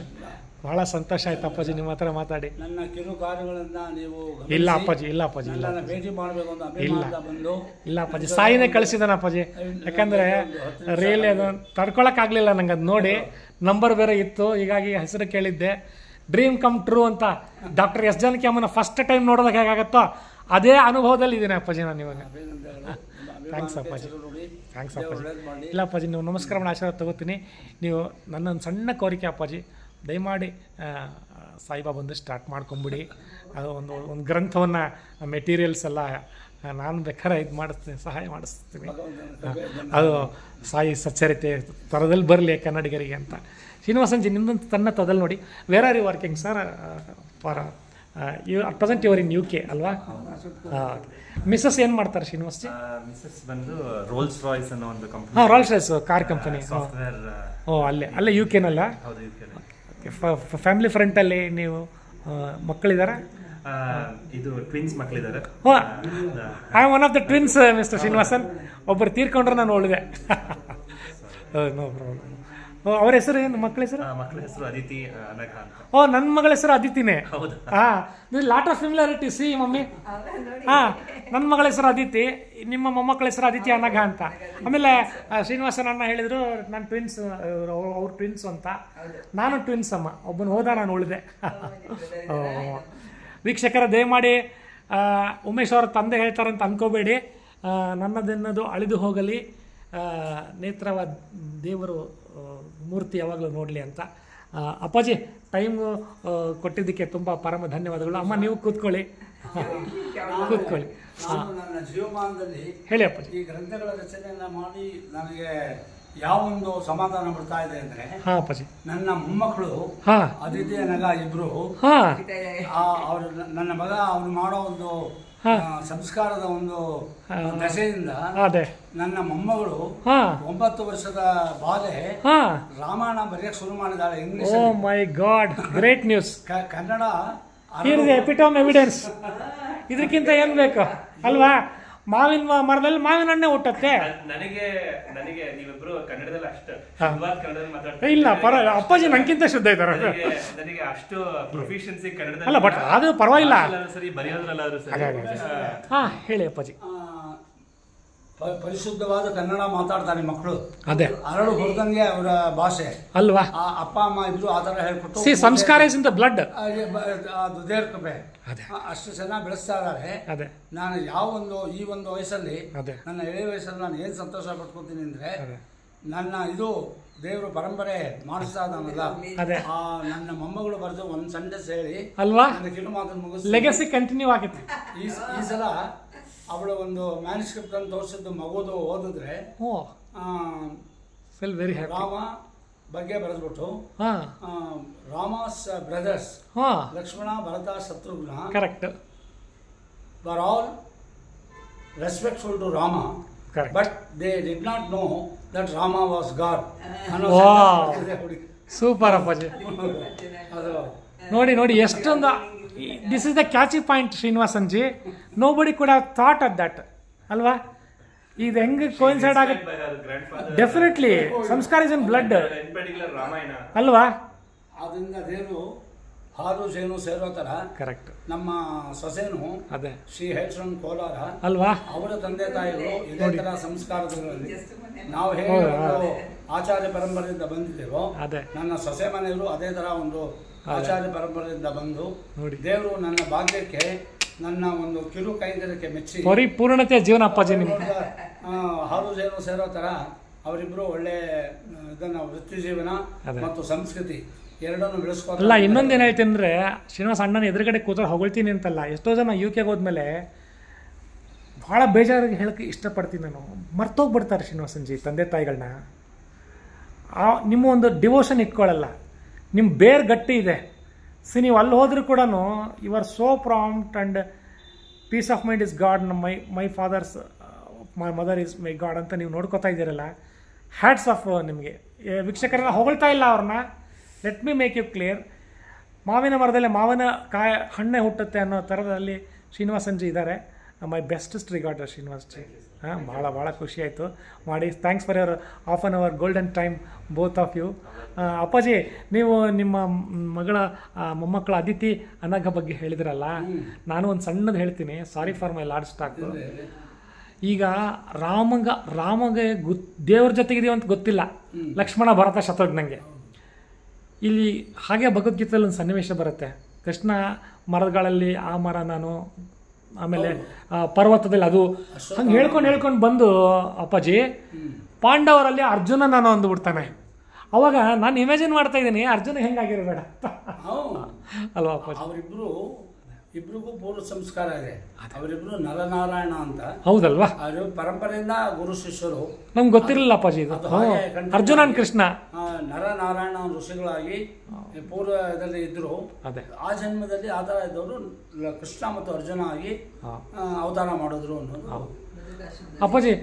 ಬಹಳ ಸಂತೋಷ ಆಯ್ತು ಅಪ್ಪಾಜಿ ನಿಮ್ಮ ಹತ್ರ ಮಾತಾಡಿ. ನನ್ನ ಕಿರು ಕಾರ್ಯಗಳನ್ನ ನೀವು ಇಲ್ಲ ಅಪ್ಪಾಜಿ, ಇಲ್ಲ ಅಪ್ಪಾಜಿ, ಇಲ್ಲ ಭೇಟಿ ಮಾಡಬೇಕು ಅಂತ ಬಂದು ಇಲ್ಲ ಅಪ್ಪಾಜಿ, ಸಾಯಿನೇ ಕಳಿಸಿದಾನೆ ಅಪ್ಪಾಜಿ. ಯಾಕಂದರೆ ರಿಯಲಿ ಅದು ತಡ್ಕೊಳಕ್ಕಾಗಲಿಲ್ಲ ನಂಗೆ. ಅದು ನೋಡಿ ನಂಬರ್ ಬೇರೆ ಇತ್ತು, ಹೀಗಾಗಿ ಹೆಸರು ಕೇಳಿದ್ದೆ. ಡ್ರೀಮ್ ಕಮ್ ಟ್ರೂ ಅಂತ ಡಾಕ್ಟರ್ ಎಸ್ ಜಾನಕಿ ಅಮ್ಮನ ಫಸ್ಟ್ ಟೈಮ್ ನೋಡೋದಾಗ ಹೇಗಾಗತ್ತೋ ಅದೇ ಅನುಭವದಲ್ಲಿ ಇದ್ದೀನಿ ಅಪ್ಪಾಜಿ ನಾನು ಇವಾಗ. ಥ್ಯಾಂಕ್ಸ್ ಅಪ್ಪಾಜಿ, ಥ್ಯಾಂಕ್ಸ್ ಅಪ್ಪಾಜಿ. ಇಲ್ಲ ಅಪ್ಪಾಜಿ, ನೀವು ನಮಸ್ಕಾರ ಮಾಡಿ ಆಶೀರ್ವಾದ ತಗೋತೀನಿ. ನೀವು ನನ್ನೊಂದು ಸಣ್ಣ ಕೋರಿಕೆ ಅಪ್ಪಾಜಿ, ದಯಮಾಡಿ ಸಾಯಿಬಾಬಂದು ಸ್ಟಾರ್ಟ್ ಮಾಡ್ಕೊಂಬಿಡಿ. ಅದು ಒಂದು ಗ್ರಂಥವನ್ನು ಮೆಟೀರಿಯಲ್ಸ್ ಎಲ್ಲ ನಾನು ಬೇಕಾದ್ರೆ ಇದು ಮಾಡಿಸ್ತೀನಿ, ಸಹಾಯ ಮಾಡಿಸ್ತೀನಿ. ಅದು ಸಾಯಿ ಸಚ್ಚರಿತೆ ಥರದಲ್ಲಿ ಬರಲಿ ಕನ್ನಡಿಗರಿಗೆ ಅಂತ. ಶ್ರೀನಿವಾಸನ್ಜಿ, ನಿಮ್ಮದೊಂದು ತನ್ನ ತೊದಲ್ ನೋಡಿ. Where are you working sir? For you at present your in UK ಅಲ್ವಾ? ಮಿಸ್ಸಸ್ ಏನು ಮಾಡ್ತಾರೆ ಶ್ರೀನಿವಾಸ್ ಜಿ? ಮಿಸ್ಸಸ್ ಬಂದು ರೋಲ್ಸ್ ರಾಯ್ಸ್ ಅನ್ನೋ ಒಂದು ಕಂಪನಿ. ಹಾಂ, ರೋಲ್ಸ್ ರಾಯ್ಸ್ ಕಾರ್ ಕಂಪನಿ. ಅಲ್ಲೇ UK-ನಲ್ಲ? ಹೌದು, UK. ಫ್ಯಾಮಿಲಿ ಫ್ರಂಟಲ್ಲಿ ನೀವು ಮಕ್ಕಳಿದ್ದಾರೆ? ಇದು ಟ್ವಿನ್ಸ್ ಮಕ್ಕಳಿದ್ದಾರೆ. I am one of the twins mister Srinivasan. ಒಬ್ಬರು ತೀರ್ಕೊಂಡ್ರೆ ನಾನು ಉಳಿದೆ. No problem. ಅವ್ರ ಹೆಸರು ಏನು? ಮಕ್ಕಳ ಹೆಸರು? ಮಕ್ಕಳ ಹೆಸರು ಅದಿತಿ, ಅನಘ ಅಂತ. ನನ್ನ ಮಗಳ ಹೆಸರು ಅದಿತಿನೇ. Lot of similarity see mummy. ನನ್ನ ಮಗಳ ಹೆಸರು ಅದಿತಿ, ನಿಮ್ಮ ಮೊಮ್ಮಕ್ಕಳ ಹೆಸರು ಅದಿತಿ, ಅನಘ ಅಂತ. ಆಮೇಲೆ ಶ್ರೀನಿವಾಸನ್ ಅಣ್ಣ ಹೇಳಿದ್ರು ನಾನು ಟ್ವಿನ್ಸ್, ಅವ್ರು ಟ್ವಿನ್ಸ್ ಅಂತ. ನಾನು ಟ್ವಿನ್ಸ್ ಅಮ್ಮ, ಒಬ್ಬನು ಹೋದ, ನಾನು ಉಳಿದೆ. ವೀಕ್ಷಕರ, ದಯಮಾಡಿ ಉಮೇಶ್ ಅವರ ತಂದೆ ಹೇಳ್ತಾರಂತ ಅನ್ಕೋಬೇಡಿ. ನನ್ನದೆನ್ನದು ಅಳಿದು ಹೋಗಲಿ, ನೇತ್ರವ ದೇವರು ಮೂರ್ತಿ ಯಾವಾಗಲೂ ನೋಡಲಿ ಅಂತ. ಅಪ್ಪಾಜಿ, ಟೈಮು ಕೊಟ್ಟಿದ್ದಕ್ಕೆ ತುಂಬ ಪರಮ ಧನ್ಯವಾದಗಳು. ಅಮ್ಮ ನೀವು ಕೂತ್ಕೊಳ್ಳಿ, ಕೂತ್ಕೊಳ್ಳಿ. ನನ್ನ ಜೀವಮಾನದಲ್ಲಿ ಹೇಳಿ ಅಪ್ಪಾಜಿ. ಈ ಗ್ರಂಥಗಳ ರಚನೆಯನ್ನ ಮಾಡಿ ನನಗೆ ಯಾವೊಂದು ಸಮಾಧಾನ ಬಿಡ್ತಾ ಇದೆ ಅಂದ್ರೆ, ಅಪ್ಪಾಜಿ, ನನ್ನ ಮೊಮ್ಮಕ್ಕಳು ಅದಿತಿ, ನಗ ಇಬ್ರು, ಅವರು ನನ್ನ ಮಗ ಅವನು ಮಾಡೋ ಒಂದು ಸಂಸ್ಕಾರದ ಒಂದು ದಶೆಯಿಂದ ನನ್ನ ಮೊಮ್ಮಗಳು 9 ವರ್ಷದ ಬಾಲೆ ರಾಮಾಯಣ ಬರೆಯಕ್ಕೆ ಶುರು ಮಾಡಿದಾಳೆ English. Oh my god, great news. Kannada epitome evidence. ಇದಕ್ಕಿಂತ ಏನ್ ಬೇಕು ಅಲ್ವಾ? ಮಾವಿನ ಮರದಲ್ಲಿ ಮಾವಿನ ಹಣ್ಣೆ ಹುಟ್ಟತ್ತೆ. ನನಗೆ ನನಗೆ ನೀವಿಬ್ರು ಕನ್ನಡದಲ್ಲಿ ಅಷ್ಟು ಶುದ್ಧವಾದ ಕನ್ನಡದಲ್ಲಿ ಮಾತಾಡ್ತಾರೆ. ಇಲ್ಲ ಅಪ್ಪಾಜಿ ನಂಗಿಂತ ಶುದ್ಧ ಇದ್ದಾರೆ. ನನಗೆ ಅಷ್ಟು ಪ್ರೊಫಿಷಿಯನ್ಸಿ ಕನ್ನಡದಲ್ಲಿ ಅಲ್ಲ, ಬಟ್ ಅದು ಪರವಾಗಿಲ್ಲ. ಸರಿ, ಬರೆಯೋದ್ರಲ್ಲಾದ್ರೂ ಸರಿ. ಹಾ, ಹೇಳಿ ಅಪ್ಪಾಜಿ. ಪರಿಶುದ್ಧವಾದ ಕನ್ನಡ ಮಾತಾಡ್ತಾರೆ ಮಕ್ಕಳು. ಅದೇ ಅರಳು ಹೊರದಂಗೆ ಅವರ ಭಾಷೆ ಅಲ್ವಾ. ಅಪ್ಪ ಅಮ್ಮ ಇಬ್ರು ಆ ಥರ ಹೇಳ್ಕೊಟ್ಟು ಸಂಸ್ಕಾರ ಇಸ್ ಇನ್ ದ ಬ್ಲಡ್. ಅದು ದೇವ್ರ ಕೃಪೆ. ಅಷ್ಟು ಚೆನ್ನಾಗಿ ಬೆಳೆಸ್ತಾ ಇದ್ದಾರೆ. ಅದೇ ನಾನು ಈ ಒಂದು ವಯಸ್ಸಲ್ಲಿ, ನನ್ನ ಎಳೆ ವಯಸ್ಸಲ್ಲಿ ನಾನು ಏನು ಸಂತೋಷ ಪಡ್ಕೊತೀನಿ ಅಂದ್ರೆ, ನನ್ನ ಇದು ದೇವರು ಪರಂಪರೆ ಮಾಡಿಸ್ತಾ ಇದ್ದಾನಲ್ಲ, ನನ್ನ ಮೊಮ್ಮಗಳು ಬರೆದು ಒಂದು ಸೆಂಟೆನ್ಸ್ ಹೇಳಿ ಅಲ್ವಾ ಕಿರು ಮಾತನ್ನು ಮುಗಿಸ್ ಲೆಗಸಿ ಕಂಟಿನ್ಯೂ ಆಗುತ್ತೆ. ಈ ಸಲ ಅವಳು ಒಂದು ಮ್ಯಾನುಸ್ಕ್ರಿಪ್ಟ್ ಅನ್ನು ತೋರಿಸಿದ್ದು ಮಗುದು ಓದಿದ್ರೆ ವೆರಿ ಹ್ಯಾಪಿ. ರಾಮ ಬಗ್ಗೆ ಬರೆದ್ಬಿಟ್ಟು Rama's brothers Lakshmana Bharata Shatrughna correct were all respectful to Rama, correct, but they did not know that Rama was God. Super ಅಪ್ಪಾಜಿ. ನೋಡಿ ಎಷ್ಟೊಂದು. This is the catchy point Srinivasan ji. Nobody could have thought of that ಅಲ್ವಾ. ಇದು ಹೆಂಗೆ coincide ಆಗುತ್ತೆ. Definitely ಸಂಸ್ಕಾರ is in blood ಅಲ್ವಾ. ಅದರಿಂದ ದೇವರು ಹಾರು ಜೇನು ಸೇರೋ ತರ ಕರೆಕ್ಟ್. ನಮ್ಮ ಸೊಸೆನು ಅದೇ ಶ್ರೀ ಹೆಚ್ರನ್ ಕೋಲಾರ ಅಲ್ವಾ. ಅವರ ತಂದೆ ತಾಯಿಗಳು ಇದೇ ತರ ಸಂಸ್ಕಾರದಲ್ಲಿ ನಾವು ಹೇಗೆ ಆಚಾರ್ಯ ಪರಂಪರೆಯಿಂದ ಬಂದಿದ್ದೇವೋ, ನನ್ನ ಸೊಸೆ ಮನೆಯವರು ಅದೇ ತರ ಒಂದು ಆಚಾರ್ಯ ಪರಂಪರೆಯಿಂದ ಬಂದು ದೇವರು ನನ್ನ ಭಾಗ್ಯಕ್ಕೆ, ನನ್ನ ಒಂದು ಕಿರು ಕೈಂಕರ್ಯಕ್ಕೆ ಮೆಚ್ಚಿ ಪರಿಪೂರ್ಣತೆ ಜೀವನ ಅಪ್ಪಾಜಿ ಹಾರು ಜೇನು ಸೇರೋ ತರ ಅವರಿಬ್ರು ಒಳ್ಳೆ ಇದನ್ನ ವೃತ್ತಿ ಜೀವನ ಮತ್ತು ಸಂಸ್ಕೃತಿ ಎರಡನ್ನು ಬೆಳೆಸ್ಕೊ. ಅಲ್ಲ, ಇನ್ನೊಂದೇನು ಹೇಳ್ತೀನಿ ಅಂದರೆ, ಶ್ರೀನಿವಾಸ ಅಣ್ಣನ ಎದುರುಗಡೆ ಕೂತ್ರೆ ಹೊಗಳ್ತೀನಿ ಅಂತಲ್ಲ, ಎಷ್ಟೋ ಜನ UK ಹೋದ್ಮೇಲೆ ಭಾಳ ಬೇಜಾರಾಗಿ ಹೇಳೋಕ್ಕೆ ಇಷ್ಟಪಡ್ತೀನಿ ನಾನು. ಮರ್ತೋಗ್ಬಿಡ್ತಾರೆ ಶ್ರೀನಿವಾಸನ್ ಜಿ ತಂದೆ ತಾಯಿಗಳನ್ನ. ನಿಮ್ಮ ಒಂದು ಡಿವೋಷನ್ ಇಟ್ಕೊಳ್ಳಲ್ಲ, ನಿಮ್ಮ ಬೇರ್ ಗಟ್ಟಿ ಇದೆ. ನೀವು ಅಲ್ಲಿ ಹೋದ್ರೂ ಕೂಡ you are so prompt and peace of mind is God. My fathers my mother is my God ಅಂತ ನೀವು ನೋಡ್ಕೋತಾ ಇದ್ದೀರಲ್ಲ, ಹ್ಯಾಟ್ಸ್ ಆಫ್ ನಿಮಗೆ. ವೀಕ್ಷಕರನ್ನ ಹೊಗಳ್ತಾ ಇಲ್ಲ ಅವ್ರನ್ನ. Let me make you clear. ಮಾವಿನ ಮರದಲ್ಲಿ ಮಾವಿನ ಹಣ್ಣೆ ಹುಟ್ಟುತ್ತೆ ಅನ್ನೋ ಥರದಲ್ಲಿ ಶ್ರೀನಿವಾಸನ್ ಜಿ ಇದ್ದಾರೆ. My bestest regard Srinivas ji. ಭಾಳ ಖುಷಿ ಆಯಿತು ಮಾಡಿ. Thanks for your half an hour golden time both of you. Appaji, ನೀವು ನಿಮ್ಮ ಮಗಳ ಮೊಮ್ಮಕ್ಕಳ ಅದಿತಿ ಅನಘ ಬಗ್ಗೆ ಹೇಳಿದ್ರಲ್ಲ, ನಾನು ಒಂದು ಸಣ್ಣದು ಹೇಳ್ತೀನಿ. ಸಾರಿ ಫಾರ್ ಮೈ ಲಾರ್ಡ್ ಸ್ಟಾಕು. ಈಗ ರಾಮಗೆ ದೇವ್ರ ಜೊತೆಗಿದೆಯೋ ಅಂತ ಗೊತ್ತಿಲ್ಲ, ಲಕ್ಷ್ಮಣ ಭರತ ಶತ್ರುಘ್ನಂಗೆ. ಇಲ್ಲಿ ಹಾಗೆ ಭಗವದ್ಗೀತೆಯಲ್ಲಿ ಒಂದು ಸನ್ನಿವೇಶ ಬರುತ್ತೆ. ಕೃಷ್ಣ ಮರಗಳಲ್ಲಿ ಆ ಮರ ನಾನು, ಆಮೇಲೆ ಪರ್ವತದಲ್ಲಿ ಅದು, ಹಂಗೆ ಹೇಳ್ಕೊಂಡು ಬಂದು ಅಪ್ಪಾಜಿ ಪಾಂಡವರಲ್ಲಿ ಅರ್ಜುನ ನಾನು ಅಂದುಬಿಡ್ತಾನೆ. ಅವಾಗ ನಾನು ಇಮ್ಯಾಜಿನ್ ಮಾಡ್ತಾ ಇದ್ದೀನಿ ಅರ್ಜುನ ಹೆಂಗಾಗಿರಬೇಡ ಅಲ್ವಾ ಅಪ್ಪಾಜಿ. ಇಬ್ರಿಗೂ ಪೂರ್ವ ಸಂಸ್ಕಾರ ಇದೆ. ಅವರಿಬ್ರು ನರನಾರಾಯಣ ಅಂತ. ಹೌದಲ್ವಾ. ಅವರು ಪರಂಪರೆಯಿಂದ ಗುರು ಶಿಷ್ಯರು. ನಮ್ಗೆ ಗೊತ್ತಿರಲಿಲ್ಲ ಅಪ್ಪಾಜಿ ಇದು. ಅರ್ಜುನ ಕೃಷ್ಣ ನರನಾರಾಯಣ ಋಷಿಗಳಾಗಿ ಪೂರ್ವದಲ್ಲಿ ಇದ್ರು. ಆ ಜನ್ಮದಲ್ಲಿ ಆ ಥರ ಇದ್ದವರು ಕೃಷ್ಣ ಮತ್ತು ಅರ್ಜುನ ಆಗಿ ಅವತಾರ ಮಾಡಿದ್ರು ಅನ್ನೋದು. ಅಪ್ಪಾಜಿ,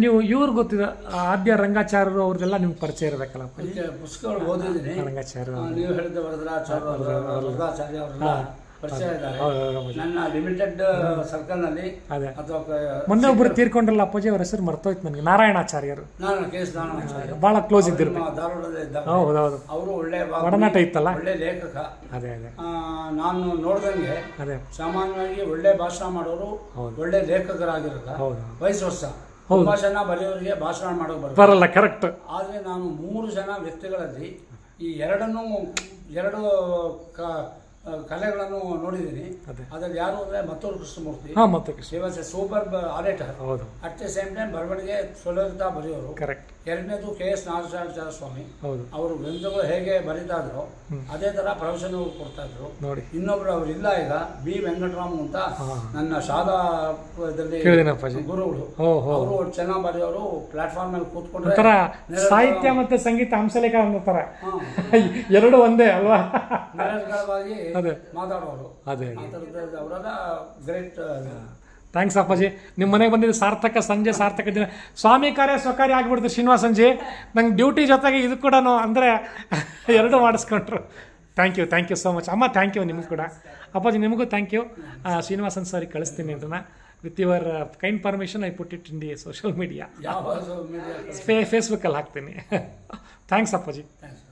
ನೀವು ಇವ್ರು ಗೊತ್ತಿದೆ ಆದ್ಯ ರಂಗಾಚಾರ್ಯರು, ಅವ್ರದ್ದೆಲ್ಲ ನಿಮ್ಗೆ ಪರಿಚಯ ಇರಬೇಕಲ್ಲ ಅಪ್ಪಾಜಿ. ಪುಸ್ತಕಗಳು ಓದಿದ್ದೀನಿ. ರಂಗಾಚಾರ್ಯ ನೀವು ಹೇಳಿದ ವರದಾಚಾರ್ಯ ಅವರೆಲ್ಲ ಪರಿಚಯ ಇದ್ದಾರೆ. ನನ್ನ ಲಿಮಿಟೆಡ್ ಸರ್ಕಲ್ ನಲ್ಲಿ. ಮೊನ್ನೆ ಒಬ್ರು ತೀರ್ಕೊಂಡ್ರಲ್ಲ ಅಪ್ಪಾಜಿ, ಅವ್ರ ಹೆಸರು ಮರ್ತೋಯ್ತು ನನಗೆ. ನಾರಾಯಣಾಚಾರ್ಯರು. ಬಹಳ ಕ್ಲೋಸ್ ಇದ್ದರು. ಹೌದೌದು. ಅವರು ಒಳ್ಳೆ ಒಡನಾಟ ಇತ್ತಲ್ಲ, ಒಳ್ಳೆ ಲೇಖಕ. ಅದೇ ನಾನು ನೋಡ್ದಂಗೆ ಸಾಮಾನ್ಯವಾಗಿ ಒಳ್ಳೆ ಭಾಷಣ ಮಾಡೋರು ಒಳ್ಳೆ ಲೇಖಕರಾಗಿರಲ್ಲ. ವಯಸ್ಸು ವರ್ಷ ತುಂಬಾ ಜನ ಬರೆಯೋರಿಗೆ ಭಾಷಣ ಮಾಡೋಕೆ ಬರಲ್ಲ. ಕರೆಕ್ಟ್. ಆದ್ರೆ ನಾನು 3 ಜನ ವ್ಯಕ್ತಿಗಳಲ್ಲಿ ಈ ಎರಡು ಕಲೆಗಳನ್ನು ನೋಡಿದ್ದೀನಿ. ಅದ್ರಲ್ಲಿ ಯಾರು ಅಂದ್ರೆ Mattur Krishnamurthy. Super ಆರೇಟರ್. At the same time ಬರವಣಿಗೆ ಸುಲಲಿತ ಬರೆಯೋರು. ಎರಡನೇದು KS ನಾರಾಯಣಾಚಾರ್ಯ ಸ್ವಾಮಿ. ಅವರು ಗ್ರಂಥಗಳು ಹೇಗೆ ಬರೀತಾ ಇದ್ರು ಅದೇ ತರ ಪ್ರವಚನ ಕೊಡ್ತಾ ಇದ್ರು. ಇನ್ನೊಬ್ರು ಅವ್ರು ಇಲ್ಲ ಈಗ, B ವೆಂಕಟರಾಮ್ ಅಂತ ನನ್ನ ಶಾಲಾದಲ್ಲಿ ಗುರುಗಳು. ಅವರು ಚೆನ್ನಾಗಿ ಬರೆಯೋರು. ಪ್ಲಾಟ್ಫಾರ್ಮ್ ಮೇಲೆ ಕೂತ್ಕೊಂಡ್ರೆ ಸಾಹಿತ್ಯ ಮತ್ತೆ ಸಂಗೀತ ಹಂಸಲೇಖ ಅನ್ನೋ ಎರಡು ಒಂದೇ ಅಲ್ವಾ, ಮಾತಾಡೋರು. ಅವರೆಲ್ಲ ಗ್ರೇಟ್. ಥ್ಯಾಂಕ್ಸ್ ಅಪ್ಪಾಜಿ. ನಿಮ್ಮ ಮನೆಗೆ ಬಂದಿದ್ದು ಸಾರ್ಥಕ ಸಂಜೆ, ಸಾರ್ಥಕ ದಿನ. ಸ್ವಾಮಿ ಕಾರ್ಯ ಸ್ವಕಾರ್ಯ ಆಗಿಬಿಡ್ತು ಶ್ರೀನಿವಾಸನ್ ಜಿ. ನಂಗೆ ಡ್ಯೂಟಿ ಜೊತೆಗೆ ಇದು ಕೂಡ ಅಂದರೆ ಎರಡು ಮಾಡಿಸ್ಕೊಂಡ್ರು. ಥ್ಯಾಂಕ್ ಯು ಸೋ ಮಚ್ ಅಮ್ಮ. ಥ್ಯಾಂಕ್ ಯು ನಿಮಗೂ ಕೂಡ ಅಪ್ಪಾಜಿ. ನಿಮಗೂ ಥ್ಯಾಂಕ್ ಯು. ಶ್ರೀನಿವಾಸನ್ ಸರಿಗೆ ಕಳಿಸ್ತೀನಿ ಅದನ್ನು. With your kind permission I put it in the social media, ಯಾವ ಮೀಡಿಯಾ ಫೇಸ್ಬುಕ್ಕಲ್ಲಿ ಹಾಕ್ತೀನಿ. ಥ್ಯಾಂಕ್ಸ್ ಅಪ್ಪಾಜಿ. ಥ್ಯಾಂಕ್ಸ್.